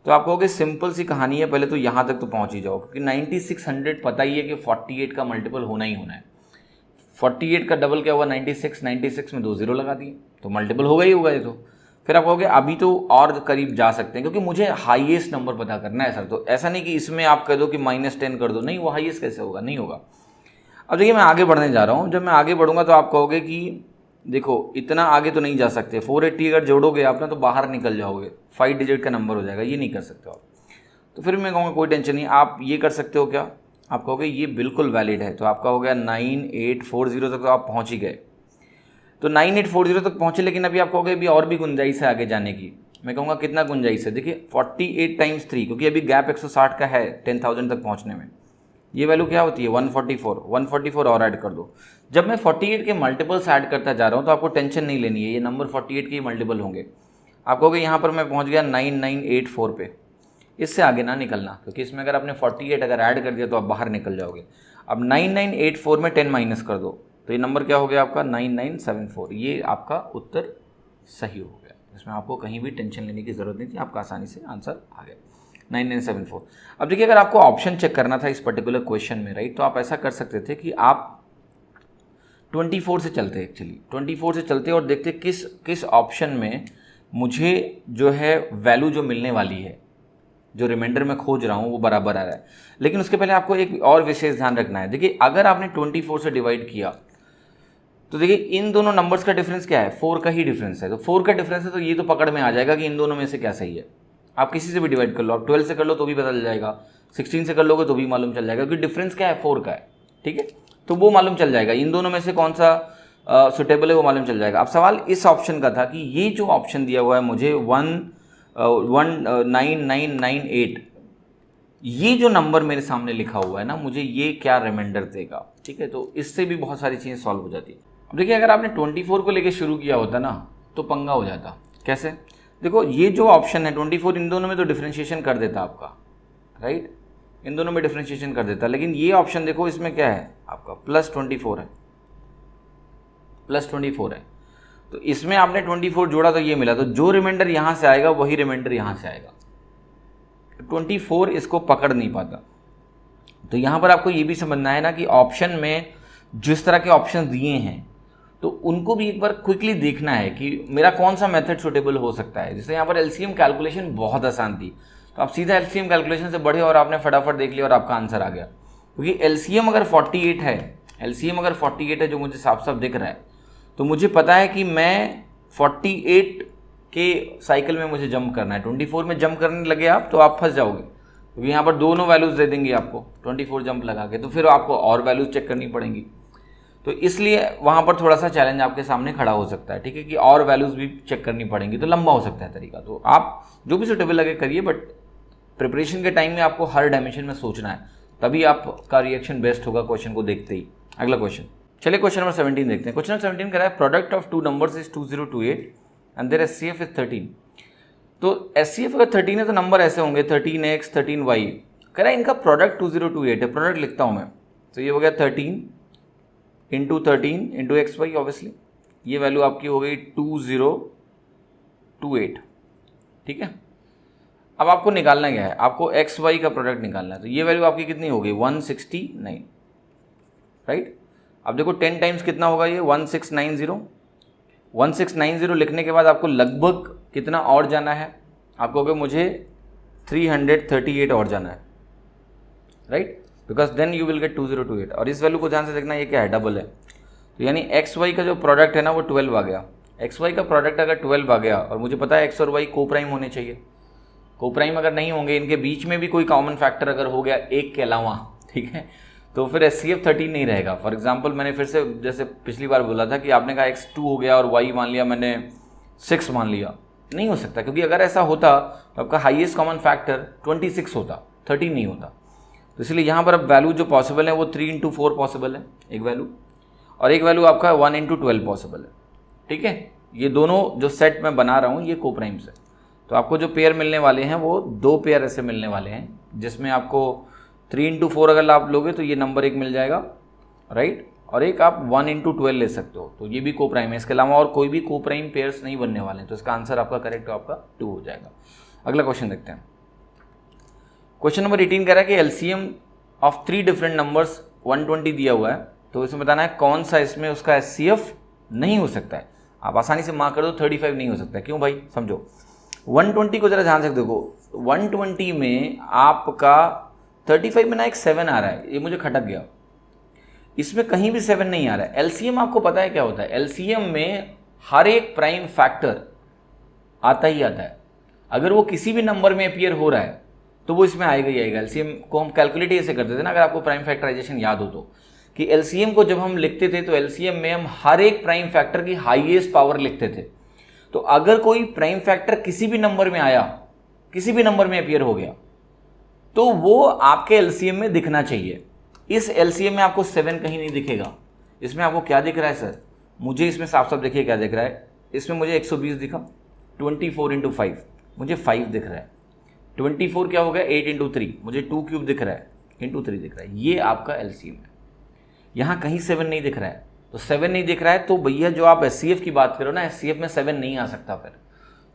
तो आप कहोगे सिंपल सी कहानी है, पहले तो यहाँ तक तो पहुँच ही जाओ, क्योंकि 9600 पता ही है कि 48 का मल्टीपल होना ही होना है। 48 का डबल क्या हुआ 96, 96 में 2 0 लगा दिए तो मल्टीपल होगा ही होगा ये तो। फिर आप कहोगे अभी तो और करीब जा सकते हैं क्योंकि मुझे हाईएस्ट नंबर पता करना है सर। तो ऐसा नहीं कि इसमें आप कह दो कि -10 कर दो, नहीं, वो हाईएस्ट कैसे होगा, नहीं होगा। अब देखिए मैं आगे बढ़ने जा रहा हूँ, जब मैं आगे बढ़ूंगा तो आप कहोगे कि देखो इतना आगे तो नहीं जा सकते, 480 अगर जोड़ोगे आप ना तो बाहर निकल जाओगे, 5 डिजिट का नंबर हो जाएगा, ये नहीं कर सकते आप। तो फिर मैं कहूँगा कोई टेंशन नहीं, आप ये कर सकते हो क्या, आप कहोगे ये बिल्कुल वैलिड है। तो आपका हो गया 9840 तक तो आप पहुँच ही गए। तो 9840 तक पहुँचे, लेकिन अभी आप कहोगे अभी और भी गुंजाइश है आगे जाने की। मैं कहूँगा कितना गुंजाइश है, देखिए 48 × 3, क्योंकि अभी गैप 160 का है 10,000 तक पहुँचने में। ये वैल्यू क्या होती है 144 और ऐड कर दो। जब मैं 48 के मल्टीपल्स ऐड करता जा रहा हूँ तो आपको टेंशन नहीं लेनी है, ये नंबर 48 के ही मल्टीपल होंगे। आप कहोगे यहाँ पर मैं पहुँच गया 9984 पे, इससे आगे ना निकलना, क्योंकि इसमें अगर आपने 48 अगर ऐड कर दिया तो आप बाहर निकल जाओगे। अब 9984 में 10 माइनस कर दो तो ये नंबर क्या हो गया आपका 9974। ये आपका उत्तर सही हो गया, इसमें आपको कहीं भी टेंशन लेने की ज़रूरत नहीं थी, आपका आसानी से आंसर आ गया 9974। अब देखिए अगर आपको ऑप्शन चेक करना था इस पर्टिकुलर क्वेश्चन में, राइट, तो आप ऐसा कर सकते थे कि आप 24 से चलते, एक्चुअली 24 से चलते और देखते किस ऑप्शन में मुझे जो है वैल्यू जो मिलने वाली है, जो रिमाइंडर में खोज रहा हूँ वो बराबर आ रहा है। लेकिन उसके पहले आपको एक और विशेष ध्यान रखना है। देखिए अगर आपने 24 से डिवाइड किया तो देखिए इन दोनों नंबर्स का डिफरेंस क्या है, 4 का ही डिफरेंस है। तो 4 का डिफरेंस है तो ये तो पकड़ में आ जाएगा कि इन दोनों में से क्या सही है। आप किसी से भी डिवाइड कर लो, आप 12 से कर लो तो भी पता चल जाएगा, 16 से कर लोगे तो भी मालूम चल जाएगा, क्योंकि डिफरेंस क्या है 4 का है, ठीक है, तो वो मालूम चल जाएगा। इन दोनों में से कौन सा सुटेबल है वो मालूम चल जाएगा। अब सवाल इस ऑप्शन का था कि ये जो ऑप्शन दिया हुआ है मुझे 19998, ये जो नंबर मेरे सामने लिखा हुआ है ना, मुझे ये क्या रिमाइंडर देगा, ठीक है। तो इससे भी बहुत सारी चीज़ें सॉल्व हो जाती है। अब देखिए अगर आपने 24 को लेके शुरू किया होता ना तो पंगा हो जाता। कैसे, देखो ये जो ऑप्शन है 24, इन दोनों में तो डिफ्रेंशिएशन कर देता आपका, राइट, इन दोनों में डिफ्रेंशिएशन कर देता। लेकिन ये ऑप्शन देखो इसमें क्या है आपका +24 है, +24 है। तो इसमें आपने 24 जोड़ा तो ये मिला, तो जो रिमाइंडर यहाँ से आएगा वही रिमाइंडर यहाँ से आएगा। 24 इसको पकड़ नहीं पाता। तो यहाँ पर आपको ये भी समझना है ना कि ऑप्शन में जिस तरह के ऑप्शन दिए हैं तो उनको भी एक बार क्विकली देखना है कि मेरा कौन सा मेथड सुटेबल हो सकता है। जैसे यहाँ पर एलसीएम कैलकुलेशन बहुत आसान थी, तो आप सीधा एलसीएम कैलकुलेशन से बढ़े और आपने फटाफट देख लिया और आपका आंसर आ गया। क्योंकि एलसीएम अगर 48 है, एलसीएम अगर 48 है जो मुझे साफ साफ दिख रहा है, तो मुझे पता है कि मैं 48 के साइकिल में मुझे जंप करना है। 24 में जंप करने लगे आप तो आप फंस जाओगे, क्योंकि यहाँ पर दोनों वैल्यूज़ दे देंगे आपको 24 जंप लगा के, तो फिर आपको और वैल्यूज़ चेक करनी पड़ेंगी। तो इसलिए वहाँ पर थोड़ा सा चैलेंज आपके सामने खड़ा हो सकता है, ठीक है, कि और वैल्यूज़ भी चेक करनी पड़ेंगी, तो लंबा हो सकता है तरीका। तो आप जो भी सूटेबल लगे करिए, बट प्रिपरेशन के टाइम में आपको हर डायमेंशन में सोचना है, तभी आपका रिएक्शन बेस्ट होगा क्वेश्चन को देखते ही। अगला क्वेश्चन, चलिए क्वेश्चन नंबर 17 देखते हैं। क्वेश्चन नंबर 17 कह रहा है product of two numbers is 2028 and their HCF is 13। तो एचसीएफ अगर 13 है तो नंबर ऐसे होंगे 13x 13y। कह रहा है इनका प्रोडक्ट 2028 है, प्रोडक्ट लिखता हूँ मैं, तो ये हो गया 13 × 13 × xy, ऑब्वियसली ये वैल्यू आपकी हो गई 2028, ठीक है। अब आपको निकालना क्या है, आपको एक्स वाई का प्रोडक्ट निकालना है। तो ये वैल्यू आपकी कितनी हो गई 169, राइट। अब देखो 10 टाइम्स कितना होगा ये 1690। 1690 लिखने के बाद आपको लगभग कितना और जाना है, आपको कहोगे मुझे 338 और जाना है, right, because then you will get 2028। और इस वैल्यू को ध्यान से देखना, ये क्या है, डबल है। तो यानी एक्स वाई का जो प्रोडक्ट है ना वो 12 आ गया। एक्स वाई का प्रोडक्ट अगर 12 आ गया और मुझे पता है एक्स और वाई को प्राइम होने चाहिए, को प्राइम अगर नहीं होंगे, इनके बीच में भी कोई कॉमन फैक्टर अगर हो गया एक के अलावा, ठीक है, तो फिर एचसीएफ 13 नहीं रहेगा। फॉर एग्जांपल मैंने फिर से जैसे पिछली बार बोला था कि आपने कहा x2 हो गया और y मान लिया मैंने 6 मान लिया, नहीं हो सकता, क्योंकि अगर ऐसा होता तो आपका हाईएस्ट कॉमन फैक्टर 26 होता, 13 नहीं होता। तो इसलिए यहाँ पर अब वैल्यू जो पॉसिबल है वो 3 × 4 पॉसिबल है एक वैल्यू, और एक वैल्यू आपका 1 × 12 पॉसिबल है, ठीक है। ये दोनों जो सेट मैं बना रहा हूँ ये को प्राइम से, तो आपको जो पेयर मिलने वाले हैं वो 2 पेयर ऐसे मिलने वाले हैं, जिसमें आपको 3 × 4 अगर आप लोगे तो ये नंबर एक मिल जाएगा, राइट, और एक आप 1 × 12 ले सकते हो, तो ये भी को प्राइम है। इसके अलावा और कोई भी को प्राइम पेयर्स नहीं बनने वाले हैं, तो इसका आंसर आपका करेक्ट आपका 2 हो जाएगा। अगला क्वेश्चन देखते हैं। क्वेश्चन नंबर 18 कह रहा है कि एलसीएम ऑफ 3 डिफरेंट नंबर्स 120 दिया हुआ है, तो इसमें बताना है कौन सा इसमें उसका एचसीएफ नहीं हो सकता है। आप आसानी से मार्क कर दो, 35 नहीं हो सकता है। क्यों भाई, समझो। 120 को जरा ध्यान से देखो, 120 में आपका 35 में ना एक 7 आ रहा है, ये मुझे खटक गया, इसमें कहीं भी 7 नहीं आ रहा है। एलसीएम आपको पता है क्या होता है, एलसीएम में हर एक प्राइम फैक्टर आता ही आता है। अगर वो किसी भी नंबर में अपीयर हो रहा है तो वो इसमें आएगा ही आएगा। एलसीएम को हम कैलकुलेट ऐसे करते थे ना, अगर आपको प्राइम फैक्टराइजेशन याद हो तो, कि एलसीएम को जब हम लिखते थे तो एलसीएम में हम हर एक प्राइम फैक्टर की हाईएस्ट पावर लिखते थे। तो अगर कोई प्राइम फैक्टर किसी भी नंबर में आया, किसी भी नंबर में अपीयर हो गया, तो वो आपके एलसीएम में दिखना चाहिए। इस एलसीएम में आपको 7 कहीं नहीं दिखेगा। इसमें आपको क्या दिख रहा है सर, मुझे इसमें साफ साफ देखिए क्या दिख रहा है। इसमें मुझे 120 दिखा, 24 × 5 मुझे 5 दिख रहा है, 24 क्या हो गया 8 × 3 मुझे 2³ दिख रहा है, × 3 दिख रहा है। ये आपका एलसीएम है। यहाँ कहीं 7 नहीं दिख रहा है, तो 7 नहीं दिख रहा है तो भैया जो आप एचसीएफ की बात करो ना, एचसीएफ में 7 नहीं आ सकता फिर।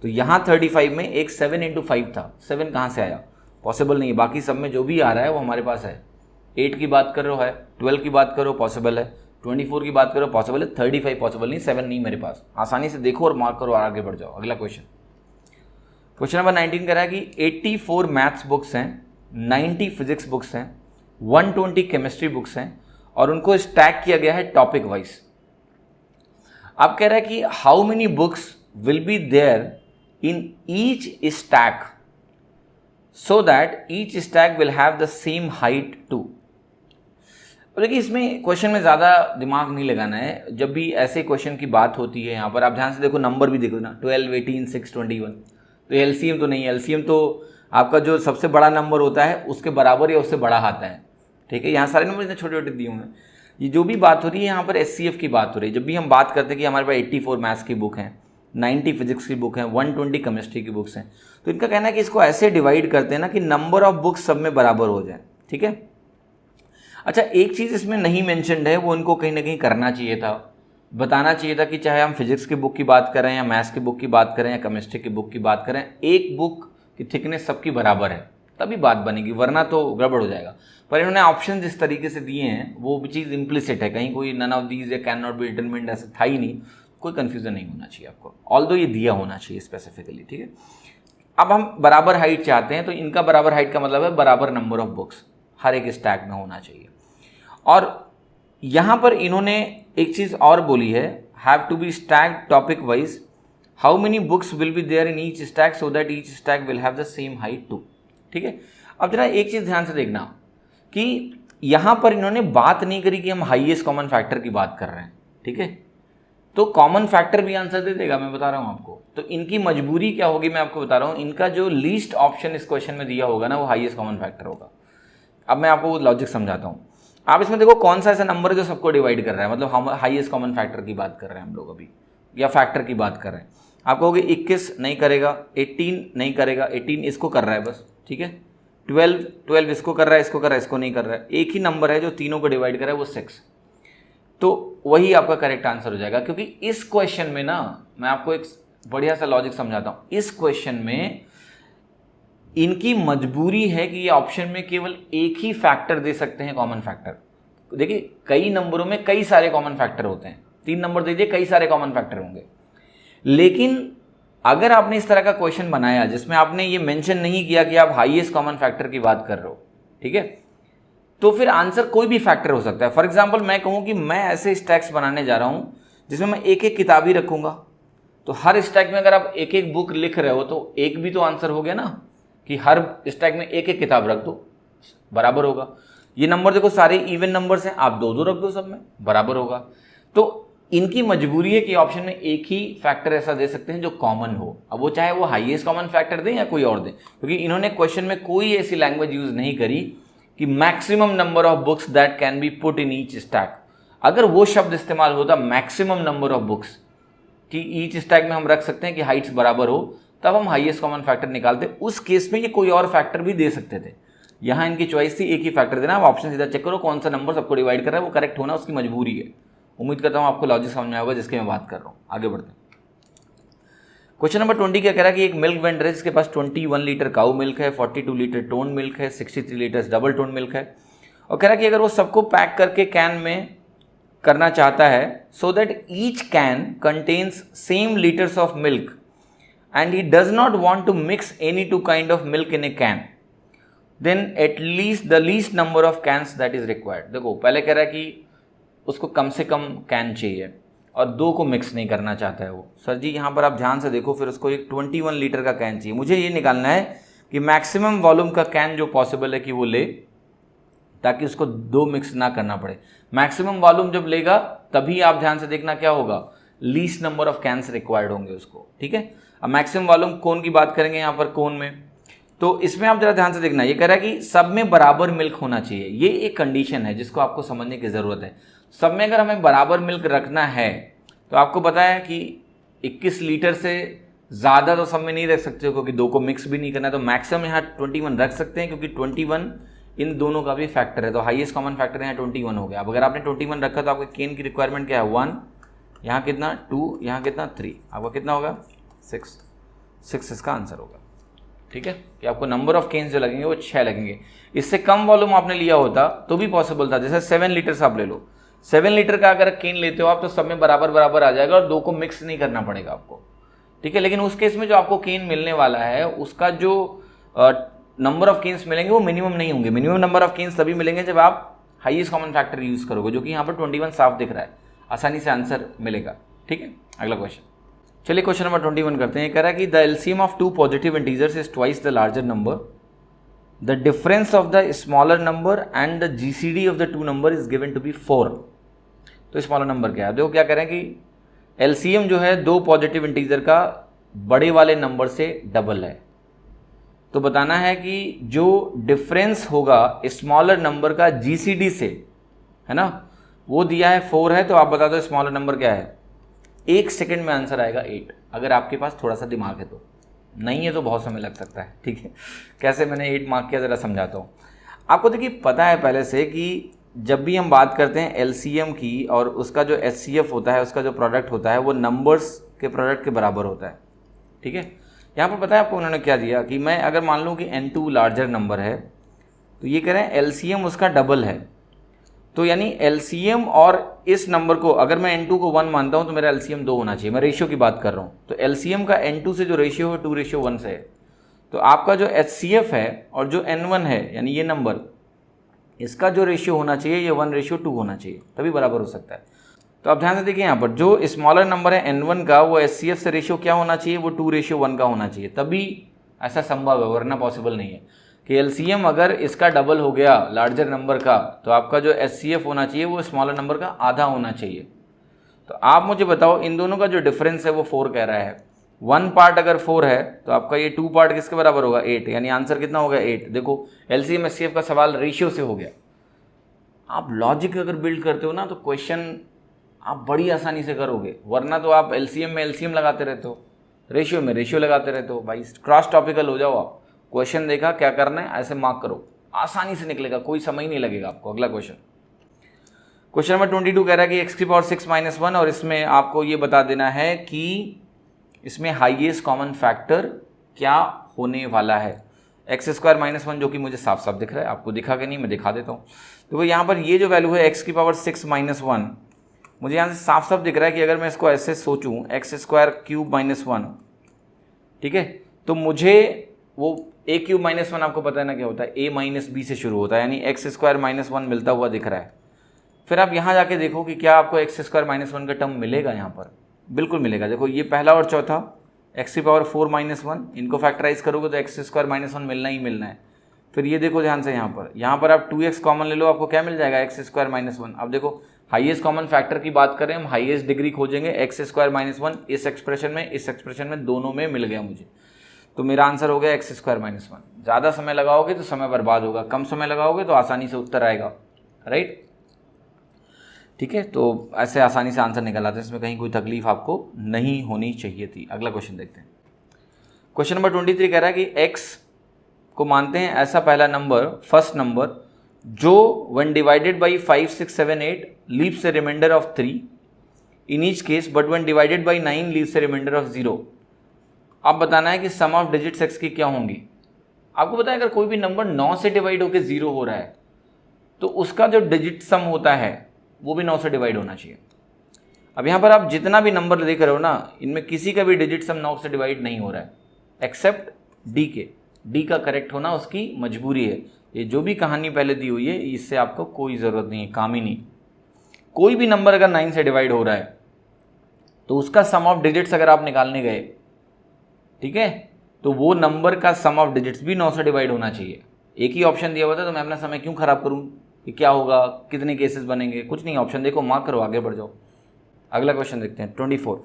तो यहाँ 35 में एक 7 × 5 था, 7 कहाँ से आया, पॉसिबल नहीं है। बाकी सब में जो भी आ रहा है वो हमारे पास है। 8 की बात करो है, 12 की बात करो पॉसिबल है, 24 की बात करो पॉसिबल है, 35 पॉसिबल नहीं, 7 नहीं मेरे पास। आसानी से देखो और मार्क करो और आगे बढ़ जाओ। अगला क्वेश्चन, क्वेश्चन नंबर 19 कह रहा है कि 84 मैथ्स बुक्स हैं, 90 फिजिक्स बुक्स हैं, 120 केमिस्ट्री बुक्स हैं और उनको स्टैक किया गया है टॉपिक वाइज। अब कह रहा है कि how many books will be there in each stack so that each stack will have the same height too। अब देखिए इसमें क्वेश्चन में ज़्यादा दिमाग नहीं लगाना है। जब भी ऐसे क्वेश्चन की बात होती है, यहाँ पर आप ध्यान से देखो, नंबर भी देखो ना, 12, 18, 6, 21, तो एलसीएम तो नहीं है। एलसीएम तो आपका जो सबसे बड़ा नंबर होता है उसके बराबर या उससे बड़ा आता है, ठीक है। यहाँ सारे नंबर इतने छोटे छोटे दिए हुए हैं। ये जो भी बात हो रही है यहाँ पर एचसीएफ की बात हो रही है। जब भी हम बात करते हैं कि हमारे पास 84 मैथ्स की बुक हैं, 90 फिजिक्स की बुक हैं, 120 केमिस्ट्री की बुक्स हैं, तो इनका कहना है कि इसको ऐसे डिवाइड करते हैं ना कि नंबर ऑफ बुक्स सब में बराबर हो जाए, ठीक है। अच्छा, एक चीज़ इसमें नहीं मेंशन्ड है, वो इनको कहीं ना कहीं करना चाहिए था, बताना चाहिए था कि चाहे हम फिजिक्स की बुक की बात करें या मैथ्स की बुक की बात करें या केमिस्ट्री की बुक की बात करें, एक बुक की थिकनेस सबकी बराबर है, तभी बात बनेगी, वरना तो गड़बड़ हो जाएगा। पर इन्होंने ऑप्शन जिस तरीके से दिए हैं वो भी चीज़ इम्प्लिसिट है, कहीं कोई नन ऑफ दीज या कैन नॉट बी डिटरमिन्ड ऐसा था ही नहीं, कोई कन्फ्यूजन नहीं होना चाहिए आपको, ऑल्दो ये दिया होना चाहिए स्पेसिफिकली, ठीक है। अब हम बराबर हाइट चाहते हैं, तो इनका बराबर हाइट का मतलब है बराबर नंबर ऑफ बुक्स हर एक स्टैक में होना चाहिए। और यहाँ पर इन्होंने एक चीज़ और बोली है, have to be stacked topic wise, how many books will be there in each stack so that each stack will have the same height too, ठीक है। अब जरा एक चीज़ ध्यान से देखना कि यहाँ पर इन्होंने बात नहीं करी कि हम हाईएस्ट कॉमन फैक्टर की बात कर रहे हैं, ठीक है। तो कॉमन फैक्टर भी आंसर दे देगा, मैं बता रहा हूँ आपको। तो इनकी मजबूरी क्या होगी मैं आपको बता रहा हूँ, इनका जो लीस्ट ऑप्शन इस क्वेश्चन में दिया होगा ना वो हाईएस्ट कॉमन फैक्टर होगा। अब मैं आपको वो लॉजिक समझाता हूँ। आप इसमें देखो कौन सा ऐसा नंबर है जो सबको डिवाइड कर रहा है, मतलब हम हाईएस्ट कॉमन फैक्टर की बात कर रहे हैं हम लोग अभी, या फैक्टर की बात कर रहे हैं। आप कहोगे 21 नहीं करेगा, 18 नहीं करेगा, 18 इसको कर रहा है बस, ठीक है। 12 इसको कर रहा है, इसको कर रहा है, इसको नहीं कर रहा है। एक ही नंबर है जो तीनों को डिवाइड कर रहा है, वो 6, तो वही आपका करेक्ट आंसर हो जाएगा। क्योंकि इस क्वेश्चन में ना मैं आपको एक बढ़िया सा लॉजिक समझाता हूँ। इस क्वेश्चन में इनकी मजबूरी है कि ये ऑप्शन में केवल एक ही फैक्टर दे सकते हैं, कॉमन फैक्टर। देखिए कई नंबरों में कई सारे कॉमन फैक्टर होते हैं, 3 नंबर दीजिए, कई सारे कॉमन फैक्टर होंगे। लेकिन अगर आपने इस तरह का क्वेश्चन बनाया जिसमें आपने ये मेंशन नहीं किया कि आप हाईएस्ट कॉमन फैक्टर की बात कर रहे हो, ठीक है, तो फिर आंसर कोई भी फैक्टर हो सकता है। फॉर एग्जाम्पल मैं कहूँ कि मैं ऐसे स्टैक्स बनाने जा रहा हूँ जिसमें मैं एक एक किताब ही रखूँगा, तो हर स्टैक में अगर आप एक एक बुक लिख रहे हो तो एक भी तो आंसर हो गया ना, कि हर स्टैक में एक एक किताब रख दो, बराबर होगा। ये नंबर देखो सारे इवन नंबर्स हैं, आप 2 रख दो सब में, बराबर होगा। तो इनकी मजबूरी है कि ऑप्शन में एक ही फैक्टर ऐसा दे सकते हैं जो कॉमन हो। अब वो चाहे वो हाईएस्ट कॉमन फैक्टर दें या कोई और दें, क्योंकि इन्होंने क्वेश्चन में कोई ऐसी लैंग्वेज यूज नहीं करी कि maximum number of books that can be put in each stack. अगर वो शब्द इस्तेमाल होता मैक्सिमम नंबर ऑफ बुक्स कि ईच स्टैक में हम रख सकते हैं कि हाइट्स बराबर हो, तब हम हाईएस्ट कॉमन फैक्टर निकालते। उस केस में ये कोई और फैक्टर भी दे सकते थे, यहाँ इनकी चॉइस थी एक ही फैक्टर देना, आप ऑप्शन सीधा चेक करो कौन सा नंबर सबको डिवाइड कर रहा है, वो करेक्ट होना उसकी मजबूरी है। उम्मीद करता हूँ आपको लॉजिक समझ में आएगा जिसके मैं बात कर रहा हूँ। आगे बढ़ते हैं। क्वेश्चन नंबर 20 क्या कह रहा है कि एक मिल्क वेंडर है जिसके पास 21 लीटर काऊ मिल्क है, 42 लीटर टोन मिल्क है, 63 लीटर डबल टोन मिल्क है, और कह रहा है कि अगर वो सबको पैक करके कैन में करना चाहता है so that each can contains same litres of milk and he does not want to mix any two kind of milk in a can, then at least the least number of cans that is required. देखो पहले कह रहा है कि उसको कम से come can चाहिए और दो को मिक्स नहीं करना चाहता है वो। सर जी यहाँ पर आप ध्यान से देखो, फिर उसको एक 21 लीटर का कैन चाहिए। मुझे ये निकालना है कि मैक्सिमम वॉल्यूम का कैन जो पॉसिबल है कि वो ले, ताकि उसको दो मिक्स ना करना पड़े। मैक्सिमम वॉल्यूम जब लेगा तभी आप ध्यान से देखना क्या होगा, least number of cans required होंगे उसको, ठीक है। अब मैक्सिमम वॉल्यूम कोन की बात करेंगे यहाँ पर कोन में, तो इसमें आप जरा ध्यान से देखना, ये कह रहा है कि सब में बराबर मिल्क होना चाहिए। ये एक कंडीशन है जिसको आपको समझने की ज़रूरत है। सब में अगर हमें बराबर मिल्क रखना है तो आपको पता है कि 21 लीटर से ज़्यादा तो सब में नहीं रख सकते हो, क्योंकि दो को मिक्स भी नहीं करना है। तो मैक्सिमम यहाँ 21 रख सकते हैं, क्योंकि 21 इन दोनों का भी फैक्टर है, तो हाईएस्ट कॉमन फैक्टर यहाँ 21 हो गया। अब अगर आपने 21 रखा तो आपके केन की रिक्वायरमेंट क्या है, 1, यहाँ कितना 2, यहाँ कितना 3, आपका कितना होगा 6 इसका आंसर होगा, ठीक है। कि आपको नंबर ऑफ केन्स जो लगेंगे वो 6 लगेंगे। इससे कम वॉल्यूम आपने लिया होता तो भी पॉसिबल था, जैसे 7 लीटर से आप ले लो, 7 लीटर का अगर केन लेते हो आप तो सब में बराबर बराबर आ जाएगा और दो को मिक्स नहीं करना पड़ेगा आपको, ठीक है। लेकिन उस केस में जो आपको केन मिलने वाला है उसका जो नंबर ऑफ केन्स मिलेंगे वो मिनिमम नहीं होंगे। मिनिमम नंबर ऑफ केन्स तभी मिलेंगे जब आप हाईएस्ट कॉमन फैक्टर यूज करोगे, जो कि यहाँ पर 21 साफ दिख रहा है, आसानी से आंसर मिलेगा, ठीक है। अगला क्वेश्चन, चलिए क्वेश्चन नंबर 21 करते हैं। कह रहा है कि the LCM of two positive integers is twice the larger number, the difference of the smaller number and the GCD of the two number is given to be 4। तो smaller number क्या है, देखो क्या कह रहे हैं कि एलसीएम जो है दो पॉजिटिव इंटीजर का बड़े वाले नंबर से डबल है, तो बताना है कि जो डिफरेंस होगा स्मॉलर नंबर का जीसीडी से, है ना, वो दिया है 4 है, तो आप बता दो स्मॉलर नंबर क्या है। 1 सेकंड में आंसर आएगा 8, अगर आपके पास थोड़ा सा दिमाग है तो, नहीं है तो बहुत समय लग सकता है, ठीक है। कैसे मैंने 8 मार्क किया ज़रा समझाता हूँ आपको। देखिए पता है पहले से कि जब भी हम बात करते हैं एलसीएम की और उसका जो एचसीएफ होता है, उसका जो प्रोडक्ट होता है वो नंबर्स के प्रोडक्ट के बराबर होता है, ठीक है। यहाँ पर पता है आपको उन्होंने क्या दिया कि मैं अगर मान लूँ कि n2 लार्जर नंबर है, तो ये कह रहे हैं एलसीएम उसका डबल है, तो यानी एलसीएम और इस नंबर को अगर मैं n2 को 1 मानता हूँ तो मेरा एलसीएम 2 होना चाहिए। मैं रेशियो की बात कर रहा हूँ, तो एलसीएम का n2 से जो रेशियो है 2:1 से है, तो आपका जो एचसीएफ है और जो n1 है यानी ये नंबर, इसका जो रेशियो होना चाहिए ये 1:2 होना चाहिए, तभी बराबर हो सकता है। तो आप ध्यान से देखिए यहाँ पर जो स्मॉलर नंबर है n1 का, वो एचसीएफ से रेशियो क्या होना चाहिए, वो 2:1 का होना चाहिए, तभी ऐसा संभव है, वरना पॉसिबल नहीं है कि एलसीएम अगर इसका डबल हो गया लार्जर नंबर का, तो आपका जो एचसीएफ होना चाहिए वो स्मॉलर नंबर का आधा होना चाहिए। तो आप मुझे बताओ इन दोनों का जो डिफरेंस है वो 4 कह रहा है, 1 पार्ट अगर 4 है तो आपका ये 2 पार्ट किसके बराबर होगा, 8, यानी आंसर कितना होगा 8। देखो एलसीएम एचसीएफ का सवाल रेशियो से हो गया। आप लॉजिक अगर बिल्ड करते हो ना तो क्वेश्चन आप बड़ी आसानी से करोगे, वरना तो आप एलसीएम में एलसीएम लगाते रहते हो, रेशियो में रेशियो लगाते रहते हो। भाई क्रॉस टॉपिकल हो जाओ आप, क्वेश्चन देखा क्या करना है ऐसे मार्क करो, आसानी से निकलेगा, कोई समय नहीं लगेगा आपको। अगला क्वेश्चन, क्वेश्चन नंबर 22 कह रहा है कि x⁻6 - 1, और इसमें आपको ये बता देना है कि इसमें हाईएस्ट कॉमन फैक्टर क्या होने वाला है। x² - 1 जो कि मुझे साफ साफ दिख रहा है, आपको दिखा कि नहीं, मैं दिखा देता हूँ। तो यहाँ पर ये जो वैल्यू है x⁻6 - 1, मुझे यहाँ से साफ साफ दिख रहा है कि अगर मैं इसको ऐसे सोचूं x² - 1, ठीक है, तो मुझे वो a³ - 1 आपको पता है ना क्या होता है, a - b से शुरू होता है, यानी x² - 1 मिलता हुआ दिख रहा है। फिर आप यहाँ जाके देखो कि क्या आपको x² - 1 का टर्म मिलेगा, यहाँ पर बिल्कुल मिलेगा। देखो ये पहला और चौथा x⁴ - 1, इनको फैक्टराइज करोगे तो x² - 1 मिलना ही मिलना है। फिर ये देखो ध्यान से यहाँ पर आप 2x कॉमन ले लो, आपको क्या मिल जाएगा x² - 1। अब देखो हाईएस्ट कॉमन फैक्टर की बात करें हम, हाईएस्ट डिग्री खोजेंगे, x² - 1 इस एक्सप्रेशन में दोनों में मिल गया मुझे, तो मेरा आंसर हो गया x² - 1। ज़्यादा समय लगाओगे तो समय बर्बाद होगा, कम समय लगाओगे तो आसानी से उत्तर आएगा, राइट, ठीक है। तो ऐसे आसानी से आंसर निकल आता है, इसमें कहीं कोई तकलीफ आपको नहीं होनी चाहिए थी। अगला क्वेश्चन देखते हैं। क्वेश्चन नंबर 23 कह रहा है कि x को मानते हैं ऐसा पहला नंबर, फर्स्ट नंबर, जो when divided by 5, 6, 7, 8 leaves a remainder of 3 in each case, but when divided by 9 leaves a remainder of 0। अब बताना है कि सम ऑफ डिजिट्स x की क्या होंगी। आपको पता है अगर कोई भी नंबर 9 से डिवाइड होकर 0 हो रहा है तो उसका जो डिजिट सम होता है वो भी 9 से डिवाइड होना चाहिए। अब यहाँ पर आप जितना भी नंबर देख रहे हो ना, इनमें किसी का भी डिजिट सम 9 से डिवाइड नहीं हो रहा है एक्सेप्ट डी के। डी का करेक्ट होना उसकी मजबूरी है। ये जो भी कहानी पहले दी हुई है इससे आपको कोई ज़रूरत नहीं है, काम ही नहीं। कोई भी नंबर अगर 9 से डिवाइड हो रहा है तो उसका सम ऑफ डिजिट्स अगर आप निकालने गए, ठीक है, तो वो नंबर का सम ऑफ डिजिट्स भी 9 से डिवाइड होना चाहिए। एक ही ऑप्शन दिया हुआ था तो मैं अपना समय क्यों खराब करूं कि क्या होगा, कितने केसेस बनेंगे, कुछ नहीं। ऑप्शन देखो, मार्क करो, आगे बढ़ जाओ। अगला क्वेश्चन देखते हैं 24।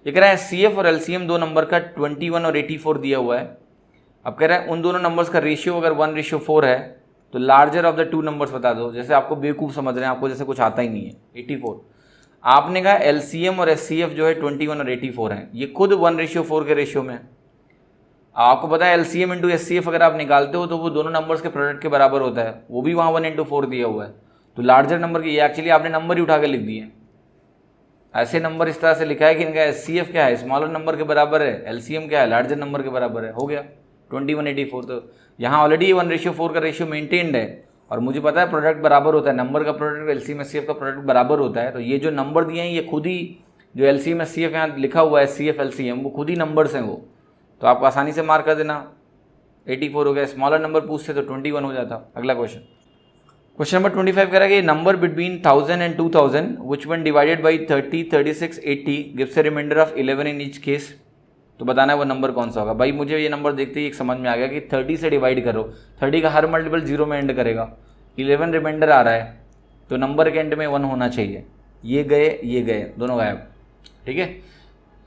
ये कह रहा है CF और LCM दो नंबर का 21 और 84 दिया हुआ है। अब कह रहा है उन दोनों नंबर्स का रेशियो अगर 1:4 है तो larger of the two numbers बता दो। जैसे आपको बेवकूफ़ समझ रहे हैं, आपको जैसे कुछ आता ही नहीं है। 84 आपने कहा LCM और SCF जो है 21 और 84 हैं, ये खुद 1:4 के रेशियो में है। आपको पता है LCM इंटू SCF अगर आप निकालते हो तो वो दोनों नंबर्स के प्रोडक्ट के बराबर होता है, वो भी वहाँ 1:4 दिया हुआ है। तो लार्जर नंबर की, ये एक्चुअली आपने नंबर ही उठा के लिख दिए। ऐसे नंबर इस तरह से लिखा है कि इनका SCF क्या है, स्मॉलर नंबर के बराबर है, LCM क्या है, लार्जर नंबर के बराबर है, हो गया 21:84। तो यहाँ ऑलरेडी 1:4 का रेशियो मेंटेन्ड है और मुझे पता है प्रोडक्ट बराबर होता है, नंबर का प्रोडक्ट LCM SCF का प्रोडक्ट बराबर होता है। तो ये जो नंबर दिए हैं ये खुद ही, जो LCM SCF यहाँ लिखा हुआ है SCF LCM, वो खुद ही नंबर्स हैं वो। तो आप आसानी से मार्क कर देना। 84 हो गया, स्मॉलर नंबर पूछते तो 21 हो जाता। अगला क्वेश्चन नंबर 25 कह रहा है कि number between 1000 and 2000 which when divided by 30, 36, 80 gives a remainder of 11 in each case. तो बताना है वो नंबर कौन सा होगा। भाई मुझे ये नंबर देखते ही एक समझ में आ गया कि 30 से डिवाइड करो, 30 का हर मल्टीपल 0 में एंड करेगा, 11 रिमाइंडर आ रहा है तो नंबर के एंड में 1 होना चाहिए। ये गए दोनों गायब, ठीक है।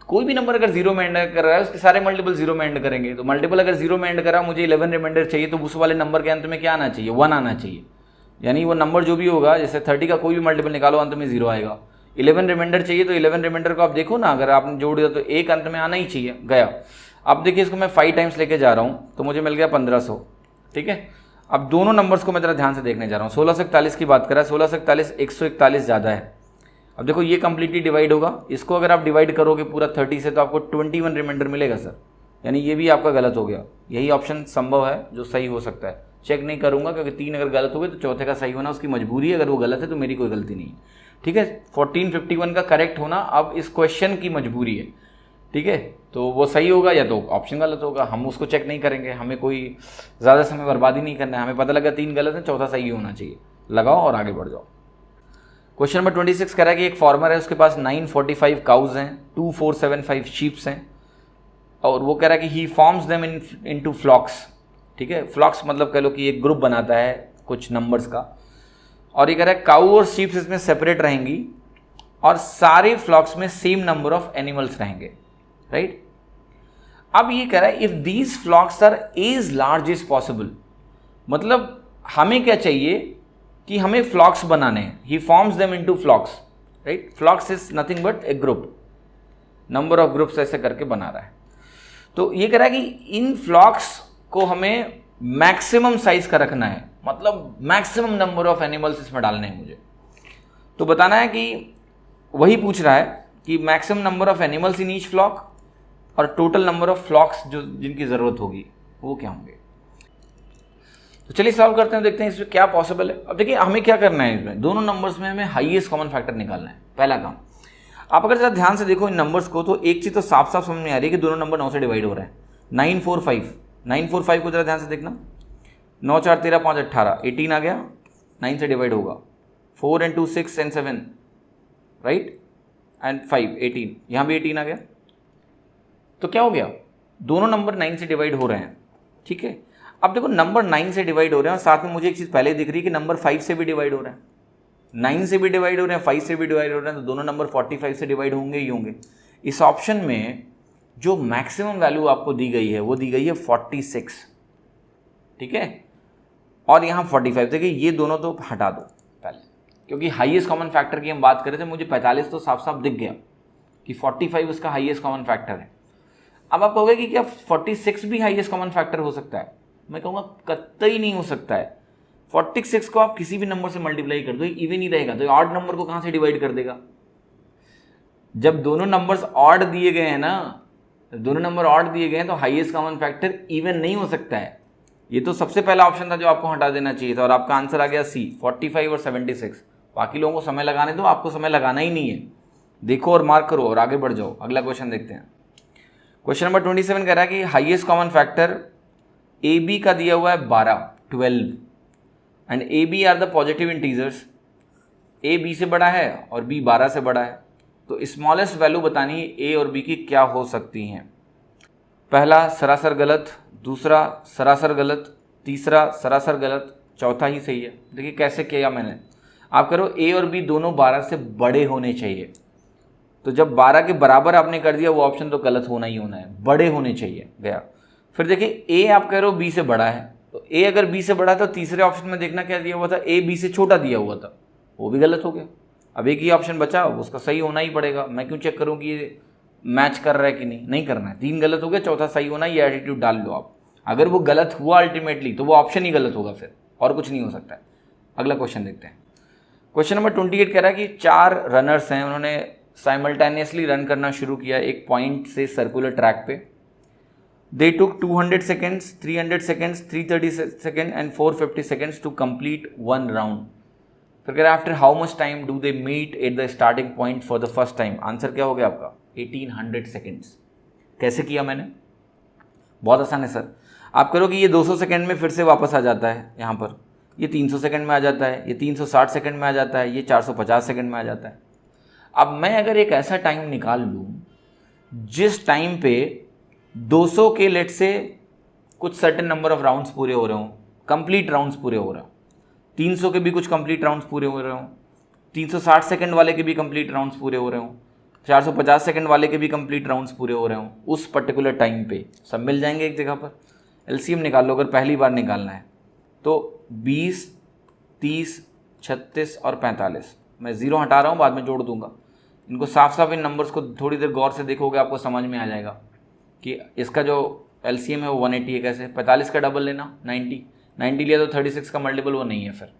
कोई भी नंबर अगर 0 में एंड कर रहा है उसके सारे मल्टीपल 0 में एंड करेंगे। तो मल्टीपल अगर 0 में एंड करा, मुझे 11 रिमाइंडर चाहिए तो उस वाले नंबर के अंत में क्या आना चाहिए, 1 आना चाहिए। यानी वो नंबर जो भी होगा, जैसे 30 का कोई भी मल्टीपल निकालो अंत में 0 आएगा। 11 रिमाइंडर चाहिए तो 11 रिमाइंडर को आप देखो ना, अगर आपने जोड़ दिया तो एक अंत में आना ही चाहिए, गया। अब देखिए इसको मैं 5 टाइम्स लेके जा रहा हूँ तो मुझे मिल गया 1500, ठीक है। अब दोनों नंबर्स को मैं जरा ध्यान से देखने जा रहा हूँ। 16 से 41 की बात करा, 16 से 41 141 ज़्यादा है। अब देखो ये कंप्लीटली डिवाइड होगा, इसको अगर आप डिवाइड करोगे पूरा 30 से तो आपको 21 रिमाइंडर मिलेगा सर, यानी ये भी आपका गलत हो गया। यही ऑप्शन संभव है जो सही हो सकता है। चेक नहीं करूंगा क्योंकि 3 अगर गलत हो गए तो चौथे का सही होना उसकी मजबूरी है, अगर वो गलत है तो मेरी कोई गलती नहीं है, ठीक है। 1451 का करेक्ट होना अब इस क्वेश्चन की मजबूरी है, ठीक है। तो वो सही होगा या तो ऑप्शन गलत होगा, हम उसको चेक नहीं करेंगे, हमें कोई ज़्यादा समय बर्बादी नहीं करना है। हमें पता लगा 3 गलत है, चौथा सही होना चाहिए, लगाओ और आगे बढ़ जाओ। क्वेश्चन नंबर 26 कह रहा है कि एक फार्मर है, उसके पास 945 काउज हैं, 2475 शीप्स हैं, और वो कह रहा है कि ही फॉर्म्स देम इनटू फ्लॉक्स, ठीक है। फ्लॉक्स मतलब कह लो कि एक ग्रुप बनाता है कुछ नंबर्स का, और ये कह रहा है काऊ और शीप्स इसमें सेपरेट रहेंगी और सारे फ्लॉक्स में सेम नंबर ऑफ एनिमल्स रहेंगे, राइट। अब ये कह रहा है if these flocks are as large as possible, मतलब हमें क्या चाहिए कि हमें फ्लॉक्स बनाने हैं। He forms them into flocks, right. Flocks is nothing but a group, number of groups ऐसे करके बना रहा है। तो ये कह रहा है कि इन फ्लॉक्स को हमें मैक्सिमम साइज का रखना है, मतलब मैक्सिमम नंबर ऑफ एनिमल्स इसमें डालने हैं मुझे। तो बताना है कि वही पूछ रहा है कि maximum number of animals in each flock और टोटल नंबर ऑफ फ्लॉक्स जो जिनकी ज़रूरत होगी वो क्या होंगे। तो चलिए सॉल्व करते हैं, देखते हैं इसमें क्या पॉसिबल है। अब देखिए हमें क्या करना है, इसमें दोनों नंबर्स में हमें हाईएस्ट कॉमन फैक्टर निकालना है, पहला काम। आप अगर जरा ध्यान से देखो इन नंबर्स को तो एक चीज़ तो साफ साफ समझ में आ रही है कि दोनों नंबर 9 से डिवाइड हो रहे हैं। 945 को जरा ध्यान से देखना, 9 4 13 5 18, 18 आ गया, 9 से डिवाइड होगा। 4 and 2 6 and 7, राइट, एंड 5 18, यहाँ भी 18 आ गया। तो क्या हो गया, दोनों नंबर 9 से डिवाइड हो रहे हैं, ठीक है। अब देखो नंबर 9 से डिवाइड हो रहे हैं और साथ में मुझे एक चीज़ पहले दिख रही है कि नंबर 5 से भी डिवाइड हो रहे हैं, 9 से भी डिवाइड हो रहे हैं, 5 से भी डिवाइड हो रहे हैं, तो दोनों नंबर 45 से डिवाइड होंगे ही होंगे। इस ऑप्शन में जो मैक्सिमम वैल्यू आपको दी गई है वो दी गई है 46, ठीक है, और यहाँ 45। देखिए ये दोनों तो हटा दो पहले, क्योंकि हाईएस्ट कॉमन फैक्टर की हम बात कर रहे थे, मुझे 45 तो साफ साफ दिख गया कि 45 उसका हाईएस्ट कॉमन फैक्टर है। अब आप कहोगे कि क्या 46 भी हाईएस्ट कॉमन फैक्टर हो सकता है? मैं कहूँगा कतई नहीं हो सकता है। 46 को आप किसी भी नंबर से मल्टीप्लाई कर दो, इवन ही रहेगा, तो ऑड नंबर को कहाँ से डिवाइड कर देगा? जब दोनों नंबर्स ऑड दिए गए हैं ना, दोनों नंबर ऑड दिए गए हैं, तो हाईएस्ट कॉमन फैक्टर इवन नहीं हो सकता है। ये तो सबसे पहला ऑप्शन था जो आपको हटा देना चाहिए था, और आपका आंसर आ गया सी, 45 और 76। बाकी लोगों को समय लगाने दो, आपको समय लगाना ही नहीं है। देखो और मार्क करो और आगे बढ़ जाओ। अगला क्वेश्चन देखते हैं। क्वेश्चन नंबर 27 कह रहा है कि highest common factor A B का दिया हुआ है 12 and A B are the positive integers. A B से बड़ा है और बी 12 से बड़ा है, तो स्मॉलेस्ट वैल्यू बतानी है ए और बी की क्या हो सकती हैं। पहला सरासर गलत, दूसरा सरासर गलत, तीसरा सरासर गलत, चौथा ही सही है। देखिए कैसे किया मैंने। आप करो ए और बी दोनों 12 से बड़े होने चाहिए, तो जब 12 के बराबर आपने कर दिया वो ऑप्शन तो गलत होना ही होना है, बड़े होने चाहिए गया। फिर देखिए ए आप कह रहे हो बी से बड़ा है, तो ए अगर बी से बड़ा है तो तीसरे ऑप्शन में देखना क्या दिया हुआ था, ए बी से छोटा दिया हुआ था, वो भी गलत हो गया। अब एक ही ऑप्शन बचा, उसका सही होना ही पड़ेगा। मैं क्यों चेक करूँ कि ये मैच कर रहा है कि नहीं, नहीं करना है। 3 गलत हो गया, चौथा सही होना, ये एटीट्यूड डाल लो आप। अगर वो गलत हुआ अल्टीमेटली तो वो ऑप्शन ही गलत होगा फिर, और कुछ नहीं हो सकता है। अगला क्वेश्चन देखते हैं। क्वेश्चन नंबर 28 कह रहा है कि 4 रनर्स हैं, उन्होंने साइमल्टेनियसली रन करना शुरू किया एक पॉइंट से सर्कुलर ट्रैक पे। They took 200 seconds, 300 seconds, 330 second and 450 seconds to complete 1 round. फिर कह रहा है after how much time do they meet at the starting point for the first time. Answer क्या हो गया आपका 1800 सेकेंड्स। कैसे किया मैंने? बहुत आसान है सर। आप करो कि ये 200 सेकेंड में फिर से वापस आ जाता है यहाँ पर, ये 300 सेकेंड में आ जाता है, ये 360 सेकेंड में आ जाता है, ये 450 सेकेंड में आ जाता है। अब मैं अगर एक ऐसा टाइम निकाल लूँ जिस टाइम पे 200 के लेट से कुछ सर्टेन नंबर ऑफ राउंड्स पूरे हो रहे हों, कंप्लीट राउंड्स पूरे हो रहे हों, 300 के भी कुछ कंप्लीट राउंड्स पूरे हो रहे हों, 360 सेकेंड वाले के भी कंप्लीट राउंड्स पूरे हो रहे हों, 450 सेकेंड वाले के भी कंप्लीट राउंड्स पूरे हो रहे हों, उस पर्टिकुलर टाइम पे सब मिल जाएंगे एक जगह पर। एलसीएम निकाल लो अगर पहली बार निकालना है तो 20, 30, 36 और 45। मैं ज़ीरो हटा रहा हूँ, बाद में जोड़ दूंगा। इनको साफ साफ इन नंबर्स को थोड़ी देर गौर से देखोगे आपको समझ में आ जाएगा कि इसका जो एलसीएम है वो 180 है। कैसे? 45 का डबल लेना 90 लिया तो 36 का मल्टीपल वो नहीं है फिर,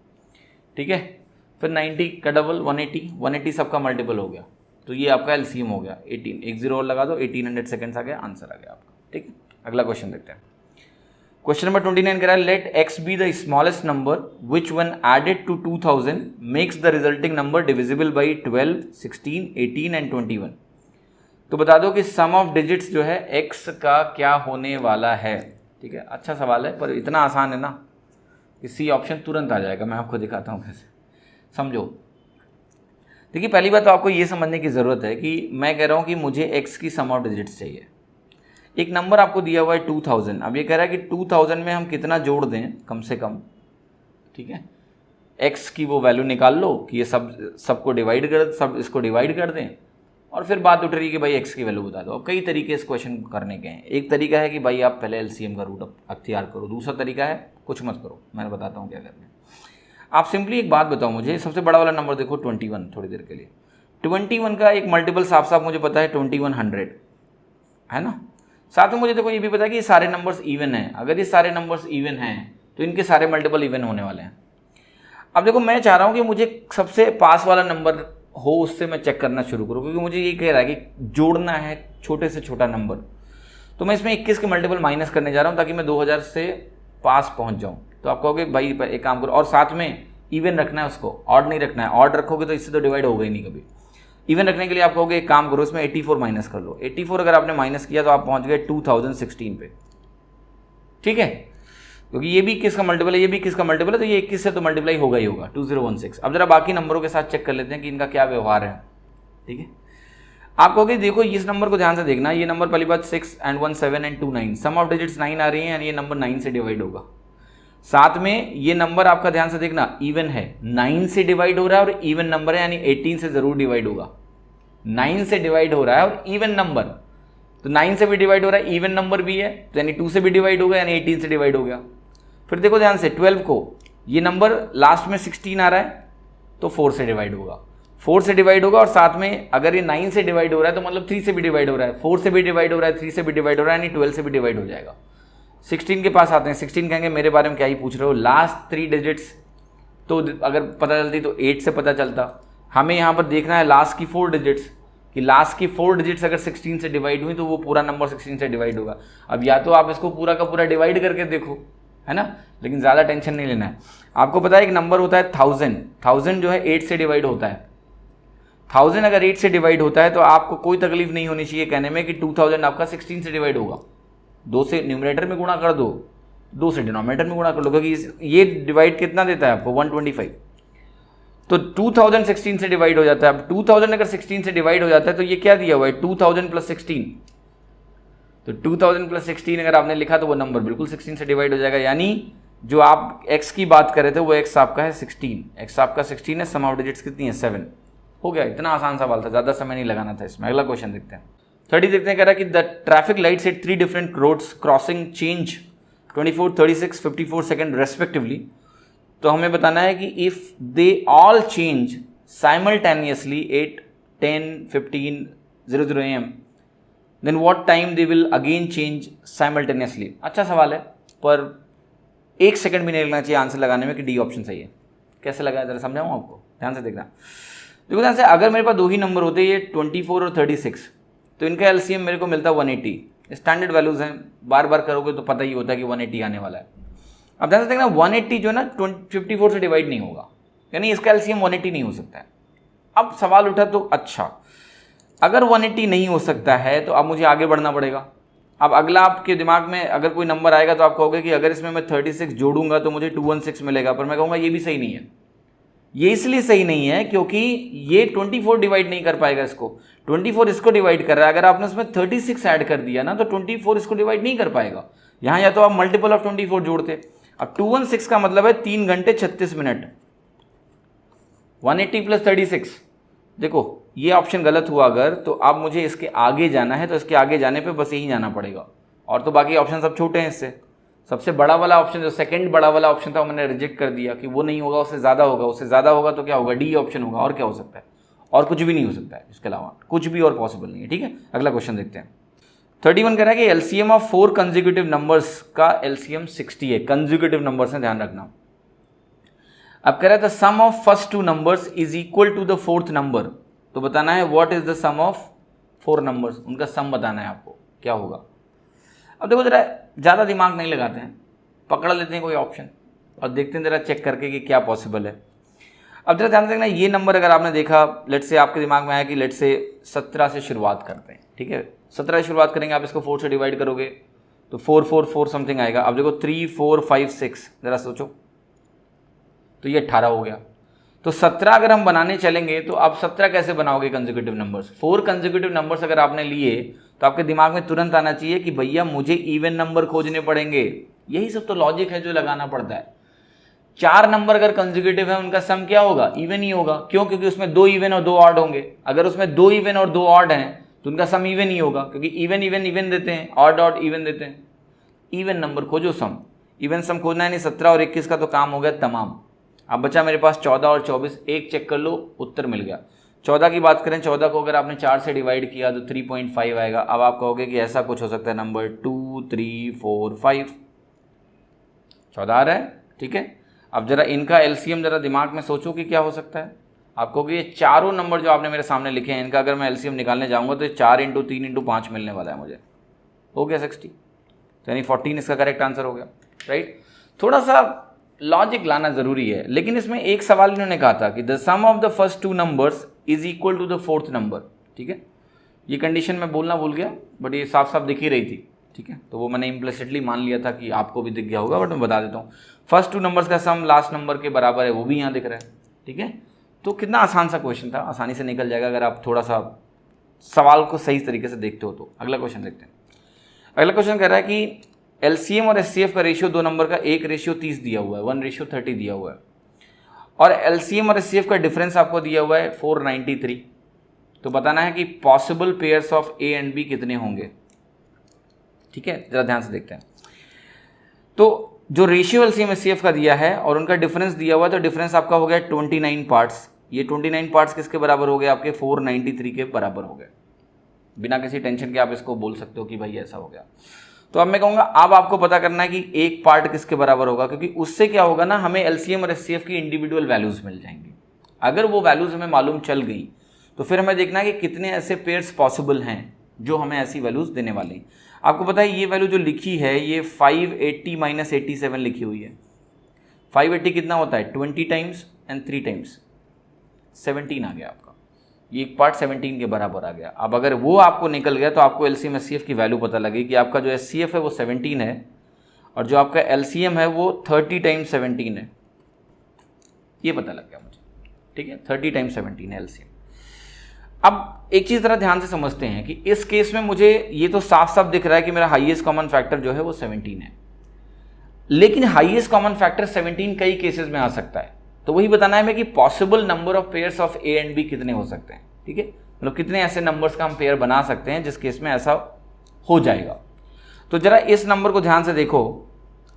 ठीक है। फिर 90 का डबल 180 सबका मल्टीपल हो गया, तो ये आपका एलसीएम हो गया 18। एक जीरो और लगा दो, 1800 सेकेंड्स आ गया, आंसर आ गया आपका, ठीक है। अगला क्वेश्चन देखते हैं। क्वेश्चन नंबर 29 कह रहा है let x be the smallest number which when added to 2000 makes the resulting number divisible by 12, 16, 18 and 21। तो बता दो कि सम ऑफ डिजिट्स जो है एक्स का क्या होने वाला है, ठीक है। अच्छा सवाल है पर इतना आसान है ना कि सी ऑप्शन तुरंत आ जाएगा। मैं आपको दिखाता हूँ कैसे, समझो। देखिए पहली बात तो आपको ये समझने की ज़रूरत है कि मैं कह रहा हूँ कि मुझे एक्स की सम ऑफ डिजिट्स चाहिए। एक नंबर आपको दिया हुआ है 2000। अब ये कह रहा है कि 2000 में हम कितना जोड़ दें कम से कम, ठीक है। एक्स की वो वैल्यू निकाल लो कि ये सबको डिवाइड कर, सब इसको डिवाइड कर दें, और फिर बात उठ रही है कि भाई एक्स की वैल्यू बता दो। अब कई तरीके इस क्वेश्चन करने के हैं। एक तरीका है कि भाई आप पहले एलसीएम का रूट अख्तियार करो, दूसरा तरीका है कुछ मत करो, मैं बताता हूँ क्या करना है। आप सिंपली एक बात बताओ मुझे, सबसे बड़ा वाला नंबर देखो 21, थोड़ी देर के लिए 21 का एक मल्टीपल साफ साफ मुझे पता है 2100 है ना। साथ में मुझे देखो ये भी पता है कि ये सारे नंबर्स इवन हैं। अगर ये सारे नंबर्स इवन हैं तो इनके सारे मल्टीपल इवन होने वाले हैं। अब देखो मैं चाह रहा हूँ कि मुझे सबसे पास वाला नंबर हो, उससे मैं चेक करना शुरू करूँ, क्योंकि मुझे ये कह रहा है कि जोड़ना है छोटे से छोटा नंबर। तो मैं इसमें 21 के मल्टीपल माइनस करने जा रहा हूँ ताकि मैं 2000 से पास पहुँच जाऊँ। तो आप कहोगे भाई एक काम करो, और साथ में इवन रखना है, उसको ऑड नहीं रखना है। ऑड रखोगे तो इससे तो डिवाइड होगा ही नहीं कभी। इवन रखने के लिए आप कहोगे एक काम करो, इसमें 84 माइनस कर लो। 84 अगर आपने माइनस किया तो आप पहुंच गए 2016 पे, ठीक है। क्योंकि ये भी 21 का मल्टीपल है, ये भी 21 का मल्टीपल है, तो ये 21 से तो मल्टीप्लाई होगा ही होगा, 2016। अब जरा बाकी नंबरों के साथ चेक कर लेते हैं कि इनका क्या व्यवहार है, ठीक है। आप कहोगे देखो इस नंबर को ध्यान से देखना, ये नंबर पहली बात 6 and 1 7 and 2 9, some of digits 9 आ रही है, यानी ये नंबर 9 से डिवाइड होगा। साथ में ये नंबर आपका ध्यान से देखना इवन है, 9 से डिवाइड हो रहा है और इवन नंबर है, यानी 18 से जरूर डिवाइड होगा। 9 से डिवाइड हो रहा है और इवन नंबर, तो 9 से भी डिवाइड हो रहा है, इवन नंबर भी है, तो यानी 2 से भी डिवाइड होगा, यानी 18 से डिवाइड हो गया। फिर देखो ध्यान से 12 को, ये नंबर लास्ट में 16 आ रहा है तो 4 से डिवाइड होगा, 4 से डिवाइड होगा, और साथ में अगर ये 9 से डिवाइड हो रहा है तो मतलब 3 से भी डिवाइड हो रहा है, 4 से भी डिवाइड हो रहा है, 3 से भी डिवाइड हो रहा है, यानी 12 से भी डिवाइड हो जाएगा। 16 के पास आते हैं। 16 कहेंगे मेरे बारे में क्या ही पूछ रहे हो, लास्ट 3 डिजिट्स तो अगर पता चलती तो 8 से पता चलता। हमें यहाँ पर देखना है लास्ट की 4 डिजिट्स, कि लास्ट की 4 डिजिट्स अगर 16 से डिवाइड हुई तो वो पूरा नंबर 16 से डिवाइड होगा। अब या तो आप इसको पूरा का पूरा डिवाइड करके देखो, है ना, लेकिन ज़्यादा टेंशन नहीं लेना है। आपको पता है एक नंबर होता है 1000, 1000 जो है 8 से डिवाइड होता है। 1000 अगर 8 से डिवाइड होता है तो आपको कोई तकलीफ नहीं होनी चाहिए कहने में कि 2000 आपका 16 से डिवाइड होगा। 2 से न्यूमरेटर में गुणा कर दो, 2 से डिनोमिनेटर में गुणा कर लो, क्योंकि ये डिवाइड कितना देता है आपको 125। तो 2000 16 से डिवाइड हो जाता है। अब 2000 अगर 16 से डिवाइड हो जाता है तो ये क्या दिया हुआ है 2000 प्लस 16। तो 2000 प्लस 16 अगर आपने लिखा तो वो नंबर बिल्कुल 16 से डिवाइड हो जाएगा। यानी जो आप x की बात कर रहे थे वो x आपका है 16, x आपका 16 है, सम ऑफ डिजिट्स कितनी है 7। हो गया, इतना आसान सवाल था, ज़्यादा समय नहीं लगाना था इसमें। अगला क्वेश्चन देखते हैं। 30 देखते हैं, कह रहा है कि the traffic lights at 3 different roads crossing change 24, 36, 54 second respectively. तो हमें बताना है कि if they all change simultaneously 8, 10, 15, 00 AM, then what time they will again change simultaneously. अच्छा सवाल है, पर 1 सेकंड भी नहीं लगना चाहिए आंसर लगाने में कि डी ऑप्शन सही है। कैसे लगाया जरा समझाऊँ आपको, ध्यान से देखना। देखो ध्यान से, अगर मेरे पास 2 ही नंबर होते ये 24 और 36, तो इनका एलसीएम मेरे को मिलता 180। स्टैंडर्ड वैल्यूज़ हैं, बार बार करोगे तो पता ही होता है कि 180 आने वाला है। अब ध्यान से देखना, 180 जो है ना 54 से डिवाइड नहीं होगा, यानी इसका एलसीएम 180 नहीं हो सकता है। अब सवाल उठा तो अच्छा, अगर 180 नहीं हो सकता है तो अब मुझे आगे बढ़ना पड़ेगा। अब अगला आपके दिमाग में अगर कोई नंबर आएगा तो आप कहोगे कि अगर इसमें मैं 36 जोड़ूंगा तो मुझे 216 मिलेगा, पर मैं कहूँगा ये भी सही नहीं है। ये इसलिए सही नहीं है क्योंकि ये 24 डिवाइड नहीं कर पाएगा इसको, 24 इसको डिवाइड कर रहा है। अगर आपने उसमें 36 ऐड कर दिया ना तो 24 इसको डिवाइड नहीं कर पाएगा। यहाँ या तो आप मल्टीपल ऑफ 24 जोड़ते। अब 216 का मतलब है 3 घंटे 36 मिनट, 180 प्लस 36। देखो ये ऑप्शन गलत हुआ अगर, तो अब मुझे इसके आगे जाना है, तो इसके आगे जाने पे बस यही जाना पड़ेगा, और तो बाकी ऑप्शन सब छोटे हैं इससे। सबसे बड़ा वाला ऑप्शन जो सेकंड बड़ा वाला ऑप्शन था वो मैंने रिजेक्ट कर दिया कि वो नहीं होगा, उससे ज़्यादा होगा। उससे ज़्यादा होगा तो क्या होगा, डी ऑप्शन होगा। और क्या हो सकता है, और कुछ भी नहीं हो सकता है, इसके अलावा कुछ भी और पॉसिबल नहीं है। ठीक है, अगला क्वेश्चन देखते हैं। 31 कह रहा है कि एलसीएम ऑफ 4 कंसेक्यूटिव नंबर्स का एलसीएम 60 है। कंसेक्यूटिव नंबर्स है, ध्यान रखना। अब कह रहा था sum of first 2 numbers is equal to the 4th number. तो बताना है what is the sum of 4 numbers, उनका सम बताना है आपको, क्या होगा। अब देखो जरा, ज़्यादा दिमाग नहीं लगाते हैं, पकड़ लेते हैं कोई ऑप्शन और देखते हैं जरा चेक करके कि क्या पॉसिबल है। अब जरा ध्यान देखना, ये नंबर अगर आपने देखा, लेट से आपके दिमाग में आया कि लेट से 17 से शुरुआत करते हैं। ठीक है, 17 से शुरुआत करेंगे, आप इसको 4 से डिवाइड करोगे तो 4 4 4 समथिंग आएगा। अब देखो 3 4 5 6, ज़रा सोचो, तो ये 18 हो गया। तो 17 अगर हम बनाने चलेंगे तो आप 17 कैसे बनाओगे कंसेक्यूटिव नंबर्स। 4 कंसेक्यूटिव नंबर्स अगर आपने लिए तो आपके दिमाग में तुरंत आना चाहिए कि भैया मुझे इवन नंबर खोजने पड़ेंगे। यही सब तो लॉजिक है जो लगाना पड़ता है। 4 नंबर अगर कंसेक्यूटिव है उनका सम क्या होगा, इवन ही होगा। क्यों, क्योंकि उसमें 2 इवन और 2 ऑड होंगे। अगर उसमें 2 इवन और 2 ऑड हैं तो उनका सम इवन ही होगा, क्योंकि इवन इवन इवन देते हैं, ऑड ऑड इवन देते हैं। इवन नंबर खोजो, सम, इवन सम खोजना है। नहीं 17 और 21 का तो काम हो गया तमाम। अब बचा मेरे पास 14 और 24, एक चेक कर लो, उत्तर मिल गया। 14 की बात करें, 14 को अगर आपने 4 से डिवाइड किया तो 3.5 आएगा। अब आप कहोगे कि ऐसा कुछ हो सकता है नंबर 2 3 4 5, 14 आ रहा है। ठीक है, अब जरा इनका एलसीएम जरा दिमाग में सोचो कि क्या हो सकता है। आप कहोगे ये चारों नंबर जो आपने मेरे सामने लिखे हैं इनका अगर मैं एलसीएम निकालने जाऊंगा तो 4 × 3 × 5 मिलने वाला है मुझे। हो गया 60, तो यानी 14 इसका करेक्ट आंसर हो गया। राइट, थोड़ा सा लॉजिक लाना जरूरी है। लेकिन इसमें एक सवाल इन्होंने कहा था कि the sum of the first 2 numbers is equal to the 4th number. ठीक है, ये कंडीशन मैं बोलना भूल गया, बट ये साफ साफ दिख ही रही थी। ठीक है, तो वो मैंने इम्प्लिसिटली मान लिया था कि आपको भी दिख गया होगा, बट मैं बता देता हूँ। फर्स्ट 2 नंबर्स का सम लास्ट नंबर के बराबर है, वो भी यहाँ दिख रहा है। ठीक है, तो कितना आसान सा क्वेश्चन था, आसानी से निकल जाएगा अगर आप थोड़ा सा सवाल को सही तरीके से देखते हो तो। अगला क्वेश्चन देखते हैं। अगला क्वेश्चन कह रहा है कि एलसीएम और एचसीएफ का रेशियो 2 नंबर का 1:30 दिया हुआ है, 1:30 दिया हुआ है, और एलसीएम और एचसीएफ का डिफरेंस आपको दिया हुआ है 493। तो बताना है कि possible pairs of A and B कितने होंगे। ठीक है, जरा ध्यान से देखते हैं। तो जो रेशियो एलसीएम एचसीएफ का दिया है और उनका डिफरेंस दिया हुआ है, तो डिफरेंस आपका हो गया 29 पार्ट्स। ये 29 पार्ट्स किसके बराबर हो गए, आपके 493 के बराबर हो गए। बिना किसी टेंशन के आप इसको बोल सकते हो कि भाई ऐसा हो गया। तो अब मैं कहूँगा अब आपको पता करना है कि एक पार्ट किसके बराबर होगा, क्योंकि उससे क्या होगा ना, हमें एलसीएम और एचसीएफ की इंडिविजुअल वैल्यूज मिल जाएंगी। अगर वो वैल्यूज हमें मालूम चल गई तो फिर हमें देखना है कि कितने ऐसे पेयर्स पॉसिबल हैं जो हमें ऐसी वैल्यूज देने वाली हैं। आपको पता है ये वैल्यू जो लिखी है ये 580 माइनस 87 लिखी हुई है। 580 कितना होता है 20 टाइम्स एंड 3 टाइम्स 17 आ गया आपका, ये एक पार्ट 17 के बराबर आ गया। अब अगर वो आपको निकल गया तो आपको एलसीएम एचसीएफ की वैल्यू पता लगेगी कि आपका जो एचसीएफ है वो 17 है और जो आपका एलसीएम है वो 30 टाइम्स 17 है, ये पता लग गया मुझे, ठीक है। 30 टाइम्स 17 है एलसीएम। अब एक चीज़ ज़रा ध्यान से समझते हैं कि इस केस में मुझे ये तो साफ साफ दिख रहा है कि मेरा हाईएस्ट कॉमन फैक्टर जो है वो 17 है, लेकिन हाईएस्ट कॉमन फैक्टर 17 कई केसेस में आ सकता है। तो वही बताना है हमें कि possible number of pairs of A and B कितने हो सकते हैं, ठीक है, मतलब कितने ऐसे नंबर्स का हम पेयर बना सकते हैं जिस केस में ऐसा हो जाएगा। तो जरा इस नंबर को ध्यान से देखो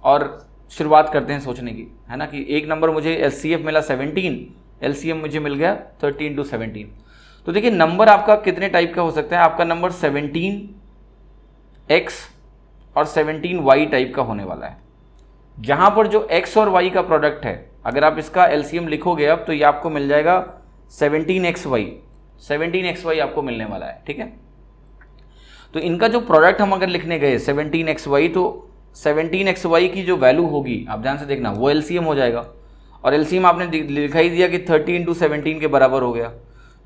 और शुरुआत करते हैं सोचने की, है ना, कि एक नंबर मुझे एचसीएफ मिला 17, एलसीएम मुझे मिल गया 30 इंटू 17। तो देखिए नंबर आपका कितने टाइप का हो सकता है, आपका नंबर 17x और 17y टाइप का होने वाला है, जहां पर जो x और y का प्रोडक्ट है, अगर आप इसका एलसीएम लिखोगे अब तो ये आपको मिल जाएगा 17xy आपको मिलने वाला है, ठीक है। तो इनका जो प्रोडक्ट हम अगर लिखने गए 17xy, तो 17xy की जो वैल्यू होगी आप ध्यान से देखना वो एलसीएम हो जाएगा, और एलसीएम आपने लिखा ही दिया कि 30 इंटू 17 के बराबर हो गया,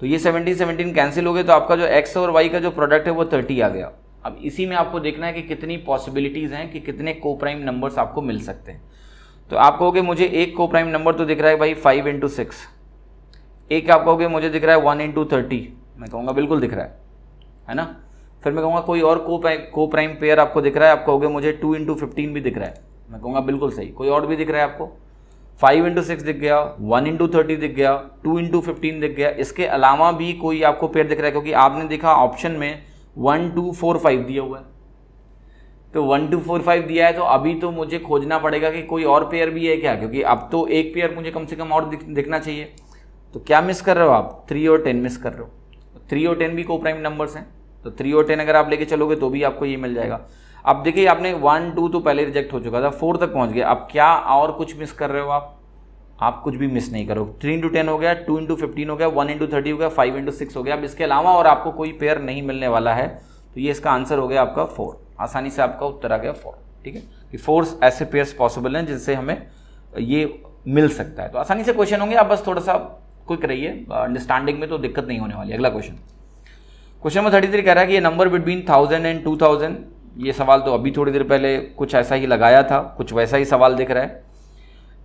तो ये 17 कैंसिल हो गए, तो आपका जो x और y का जो प्रोडक्ट है वो 30 आ गया। अब इसी में आपको देखना है कि कितनी पॉसिबिलिटीज़ हैं कि कितने को प्राइम नंबर्स आपको मिल सकते हैं। तो आप कहोगे मुझे एक को प्राइम नंबर तो दिख रहा है भाई 5 इंटू 6, एक आप कहोगे मुझे दिख रहा है 1 इंटू 30, मैं कहूँगा बिल्कुल दिख रहा है ना। फिर मैं कहूँगा कोई और को प्राइम पेयर आपको दिख रहा है, आप कहोगे मुझे 2 इंटू 15 भी दिख रहा है, मैं कहूँगा बिल्कुल सही। कोई और भी दिख रहा है आपको, 5 इंटू 6 दिख गया, 1 इंटू 30 दिख गया, 2 इंटू 15 दिख गया, इसके अलावा भी कोई आपको पेयर दिख रहा है, क्योंकि आपने देखा ऑप्शन में 1 2 4 5 दिया हुआ है, तो 1 2 4 5 दिया है, तो अभी तो मुझे खोजना पड़ेगा कि कोई और पेयर भी है क्या, क्योंकि अब तो एक पेयर मुझे कम से कम और दिखना चाहिए। तो क्या मिस कर रहे हो आप, 3 और 10 मिस कर रहे हो। 3 और 10 भी को प्राइम नंबर्स हैं, तो 3 और 10 अगर आप लेके चलोगे तो भी आपको ये मिल जाएगा। अब देखिए आपने 1 2 तो पहले रिजेक्ट हो चुका था, 4 तक पहुंच गया, अब क्या और कुछ मिस कर रहे हो आप कुछ भी मिस नहीं करो। 3 इंटू 10 हो गया, 2 इंटू 15 हो गया, 1 इंटू 30 हो गया, 5 इंटू 6 हो गया। अब इसके अलावा और आपको कोई पेयर नहीं मिलने वाला है, तो ये इसका आंसर हो गया आपका 4। आसानी से आपका उत्तर आ गया 4, ठीक है, कि 4 ऐसे पेयर्स पॉसिबल हैं जिनसे हमें ये मिल सकता है। तो आसानी से क्वेश्चन होंगे, आप बस थोड़ा सा क्विक रहिए, अंडरस्टैंडिंग में तो दिक्कत नहीं होने वाली। अगला क्वेश्चन नंबर 33 कह रहा है कि ये नंबर बिटवीन 1000 एंड 2000, ये सवाल तो अभी थोड़ी देर पहले कुछ ऐसा ही लगाया था, कुछ वैसा ही सवाल दिख रहा है।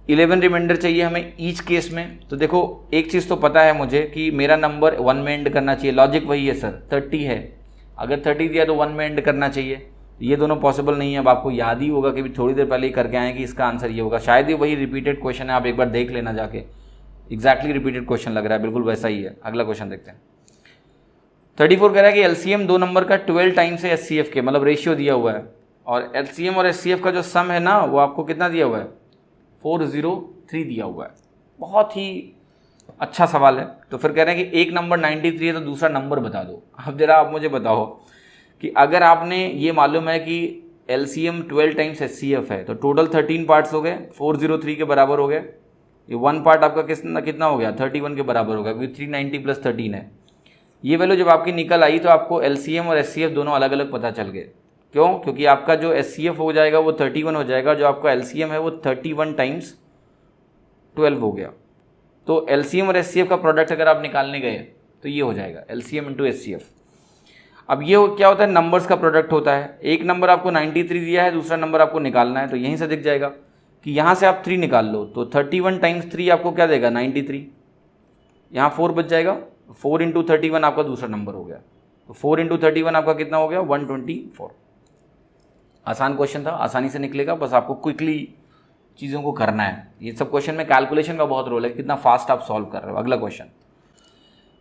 11 रिमाइंडर चाहिए हमें ईच केस में। तो देखो एक चीज़ तो पता है मुझे कि मेरा नंबर 1 में एंड करना चाहिए, लॉजिक वही है सर, 30 है, अगर 30 दिया तो 1 में एंड करना चाहिए, ये दोनों पॉसिबल नहीं है। अब आपको याद ही होगा कि थोड़ी देर पहले ही करके आए कि इसका आंसर ये होगा, शायद ही वही रिपीटेड क्वेश्चन है, आप एक बार देख लेना जाके, एग्जैक्टली रिपीटेड क्वेश्चन लग रहा है, बिल्कुल वैसा ही है। अगला क्वेश्चन देखते हैं। 34 कह रहा है कि एलसीएम 2 नंबर का 12 टाइम्स है एचसीएफ के, मतलब रेशियो दिया हुआ है, और एलसीएम और एचसीएफ का जो सम है ना वो आपको कितना दिया हुआ है 403 दिया हुआ है। बहुत ही अच्छा सवाल है। तो फिर कह रहे हैं कि एक नंबर 93 है तो दूसरा नंबर बता दो। अब जरा आप मुझे बताओ कि अगर आपने ये मालूम है कि एलसीएम 12 टाइम्स एचसीएफ है तो टोटल 13 पार्ट्स हो गए, 403 के बराबर हो गए, ये 1 पार्ट आपका कितना हो गया 31 के बराबर हो गया, क्योंकि 390 प्लस 13 है। ये वैल्यू जब आपकी निकल आई तो आपको एलसीएम और एचसीएफ दोनों अलग अलग पता चल गए। क्यों? क्योंकि आपका जो एचसीएफ हो जाएगा वो 31 हो जाएगा, जो आपका एलसीएम है वो 31 टाइम्स 12 हो गया। तो एलसीएम और एचसीएफ का प्रोडक्ट अगर आप निकालने गए तो ये हो जाएगा एलसीएम इंटू एचसीएफ। अब ये क्या होता है, नंबर्स का प्रोडक्ट होता है। एक नंबर आपको 93 दिया है, दूसरा नंबर आपको निकालना है, तो यहीं से दिख जाएगा कि यहाँ से आप 3 निकाल लो, तो 31 टाइम्स 3 आपको क्या देगा 93, यहाँ 4 बच जाएगा, 4 इंटू 31 आपका दूसरा नंबर हो गया, तो 4 इंटू 31 आपका कितना हो गया 124। आसान क्वेश्चन था, आसानी से निकलेगा, बस आपको क्विकली चीज़ों को करना है। ये सब क्वेश्चन में कैलकुलेशन का बहुत रोल है, कितना फास्ट आप सॉल्व कर रहे हो। अगला क्वेश्चन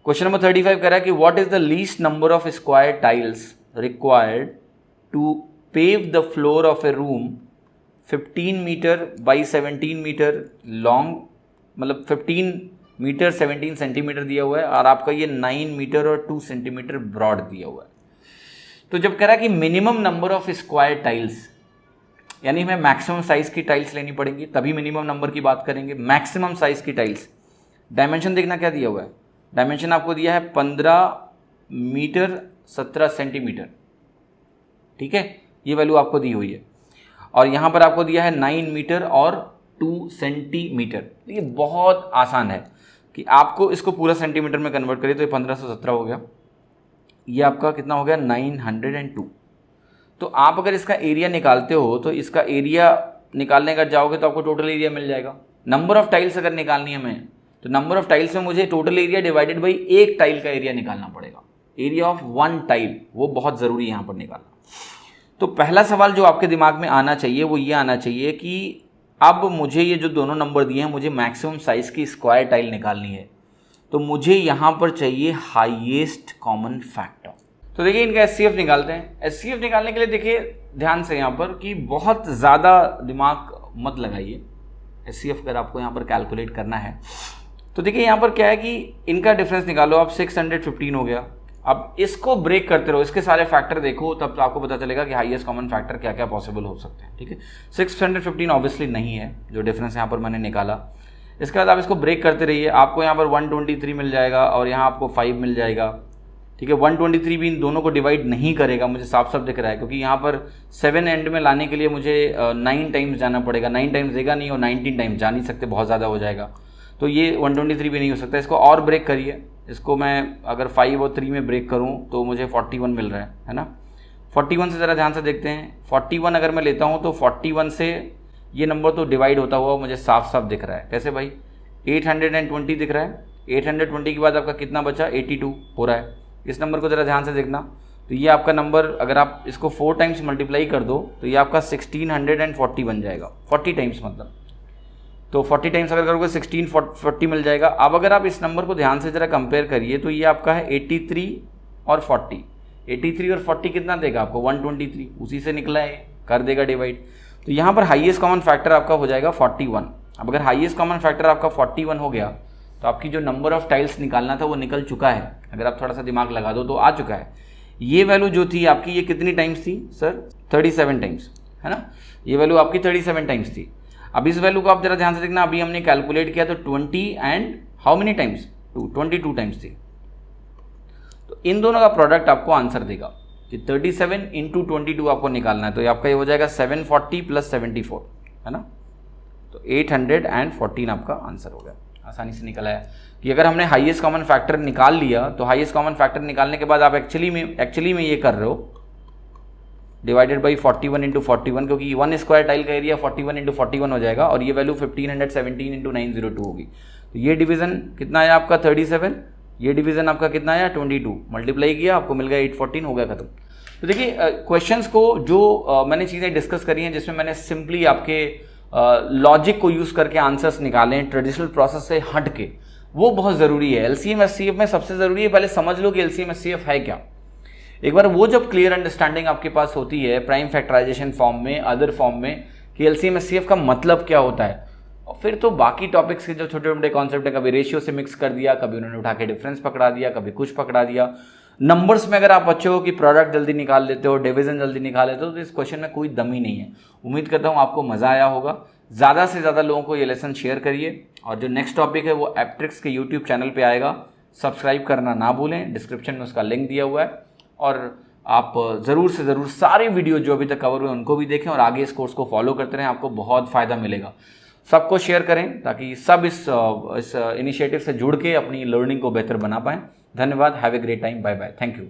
नंबर 35 कह रहा है कि what is the least number of square tiles required to pave the floor of a room 15 metre by 17 metre long, मतलब 15 मीटर 17 सेंटीमीटर दिया हुआ है, और आपका ये 9 मीटर और 2 सेंटीमीटर ब्रॉड दिया हुआ है। तो जब कह रहा है कि minimum number of square tiles, यानी हमें मैक्सिमम साइज की टाइल्स लेनी पड़ेंगी, तभी मिनिमम नंबर की बात करेंगे। मैक्सिमम साइज की टाइल्स, डायमेंशन देखना क्या दिया हुआ है, डायमेंशन आपको दिया है 15 मीटर 17 सेंटीमीटर, ठीक है, ये वैल्यू आपको दी हुई है। और यहाँ पर आपको दिया है 9 मीटर और 2 सेंटीमीटर। ये बहुत आसान है कि आपको इसको पूरा सेंटीमीटर में कन्वर्ट करिए तो ये 1517 हो गया, ये आपका कितना हो गया 902। तो आप अगर इसका एरिया निकालते हो तो इसका एरिया निकालने का जाओगे तो आपको टोटल एरिया मिल जाएगा। नंबर ऑफ टाइल्स अगर निकालनी है हमें तो नंबर ऑफ टाइल्स में मुझे टोटल एरिया डिवाइडेड बाई एक टाइल का एरिया निकालना पड़ेगा, एरिया ऑफ वन टाइल, वो बहुत ज़रूरी है यहाँ पर निकालना। तो पहला सवाल जो आपके दिमाग में आना चाहिए वो ये आना चाहिए कि अब मुझे ये जो दोनों नंबर दिए हैं, मुझे मैक्सिमम साइज़ की स्क्वायर टाइल निकालनी है, तो मुझे यहाँ पर चाहिए हाईएस्ट कॉमन फैक्टर। तो देखिए इनका एचसीएफ निकालते हैं। एचसीएफ निकालने के लिए देखिए ध्यान से यहाँ पर कि बहुत ज़्यादा दिमाग मत लगाइए। एचसीएफ अगर आपको यहाँ पर कैलकुलेट करना है तो देखिए यहाँ पर क्या है कि इनका डिफरेंस निकालो आप, 615 हो गया। अब इसको ब्रेक करते रहो, इसके सारे फैक्टर देखो, तब तो आपको पता चलेगा कि हाईएस्ट कॉमन फैक्टर क्या क्या पॉसिबल हो सकते हैं, ठीक है। 615 ऑब्वियसली नहीं है जो डिफरेंस यहाँ पर मैंने निकाला। इसके बाद आप इसको ब्रेक करते रहिए, आपको यहाँ पर 123 मिल जाएगा और यहाँ आपको 5 मिल जाएगा, ठीक है। 123 भी इन दोनों को डिवाइड नहीं करेगा, मुझे साफ साफ दिख रहा है, क्योंकि यहाँ पर 7 एंड में लाने के लिए मुझे 9 टाइम्स जाना पड़ेगा। 9 टाइम्स देगा नहीं और 19 टाइम्स जा नहीं सकते, बहुत ज़्यादा हो जाएगा, तो ये 123 भी नहीं हो सकता। इसको और ब्रेक करिए, इसको मैं अगर 5 और 3 में ब्रेक करूँ तो मुझे 41 मिल रहा है ना। 41 से ज़रा ध्यान से देखते हैं, 41 अगर मैं लेता हूँ तो 41 से ये नंबर तो डिवाइड होता हुआ मुझे साफ साफ दिख रहा है। कैसे भाई, 820 दिख रहा है। 820 के बाद आपका कितना बचा, 82 हो रहा है। इस नंबर को ज़रा ध्यान से देखना, तो ये आपका नंबर अगर आप इसको 4 टाइम्स मल्टीप्लाई कर दो तो ये आपका 1640 बन जाएगा, 40 टाइम्स मतलब। तो 40 टाइम्स अगर करोगे 1640 मिल जाएगा। अब अगर आप इस नंबर को ध्यान से ज़रा कंपेयर करिए तो ये आपका है 83 और 40। 83 और 40 कितना देगा आपको, 123, उसी से निकला है, कर देगा डिवाइड। तो यहाँ पर हाईएस्ट कॉमन फैक्टर आपका हो जाएगा 41। अब अगर हाईएस्ट कॉमन फैक्टर आपका 41 हो गया तो आपकी जो नंबर ऑफ टाइल्स निकालना था वो निकल चुका है। अगर आप थोड़ा सा दिमाग लगा दो तो आ चुका है। ये वैल्यू जो थी आपकी, ये कितनी टाइम्स थी सर, 37 टाइम्स, है ना। ये वैल्यू आपकी 37 टाइम्स थी। अब इस वैल्यू को आप जरा ध्यान से देखना, अभी हमने कैलकुलेट किया तो 20 and how many times, 22 times थी। तो इन दोनों का प्रोडक्ट आपको आंसर देगा कि 37 इंटू 22 आपको निकालना है, तो ये आपका ये हो जाएगा 740 प्लस 74, है ना। तो 814 आपका आंसर हो गया, आसानी से निकला है कि अगर हमने हाईएस्ट कॉमन फैक्टर निकाल लिया तो हाईएस्ट कॉमन फैक्टर निकालने के बाद आप एक्चुअली में ये कर रहे हो डिवाइडेड बाई 41 इंटू 41, क्योंकि 1 स्क्वायर टाइल का एरिया 41 इंटू 41 हो जाएगा और ये वैल्यू 1517 इंटू 902 होगी। तो ये डिवीजन कितना आया आपका 37, ये डिवीजन आपका कितना आया 22, मल्टीप्लाई किया आपको मिल गया 814, हो गया खत्म। तो देखिए क्वेश्चंस को जो मैंने चीज़ें डिस्कस करी हैं जिसमें मैंने सिंपली आपके लॉजिक को यूज़ करके आंसर्स निकाले ट्रेडिशनल प्रोसेस से हट के, वो बहुत ज़रूरी है। एलसीएम एचसीएफ में सबसे ज़रूरी है पहले समझ लो कि एलसीएम एचसीएफ है क्या। एक बार वो जब क्लियर अंडरस्टैंडिंग आपके पास होती है प्राइम फैक्टराइजेशन फॉर्म में, अदर फॉर्म में, कि एलसीएम एचसीएफ का मतलब क्या होता है, और फिर तो बाकी टॉपिक्स के जो छोटे मोटे कॉन्सेप्ट है, कभी रेशियो से मिक्स कर दिया, कभी उन्होंने उठा के डिफरेंस पकड़ा दिया, कभी कुछ पकड़ा दिया। नंबर्स में अगर आप अच्छे हो कि प्रोडक्ट जल्दी निकाल लेते हो, डिवीजन जल्दी निकाल लेते हो, तो इस क्वेश्चन में कोई दम ही नहीं है। उम्मीद करता हूँ आपको मज़ा आया होगा। ज़्यादा से ज़्यादा लोगों को ये लेसन शेयर करिए, और जो नेक्स्ट टॉपिक है वो एप्ट्रिक्स के यूट्यूब चैनल पे आएगा, सब्सक्राइब करना ना भूलें, डिस्क्रिप्शन में उसका लिंक दिया हुआ है। और आप ज़रूर से ज़रूर सारे वीडियो जो अभी तक कवर हुए उनको भी देखें और आगे इस कोर्स को फॉलो करते रहें, आपको बहुत फ़ायदा मिलेगा। सबको शेयर करें ताकि सब इस इनिशिएटिव से जुड़ के अपनी लर्निंग को बेहतर बना पाएँ। धन्यवाद, have a great time, bye bye, thank you.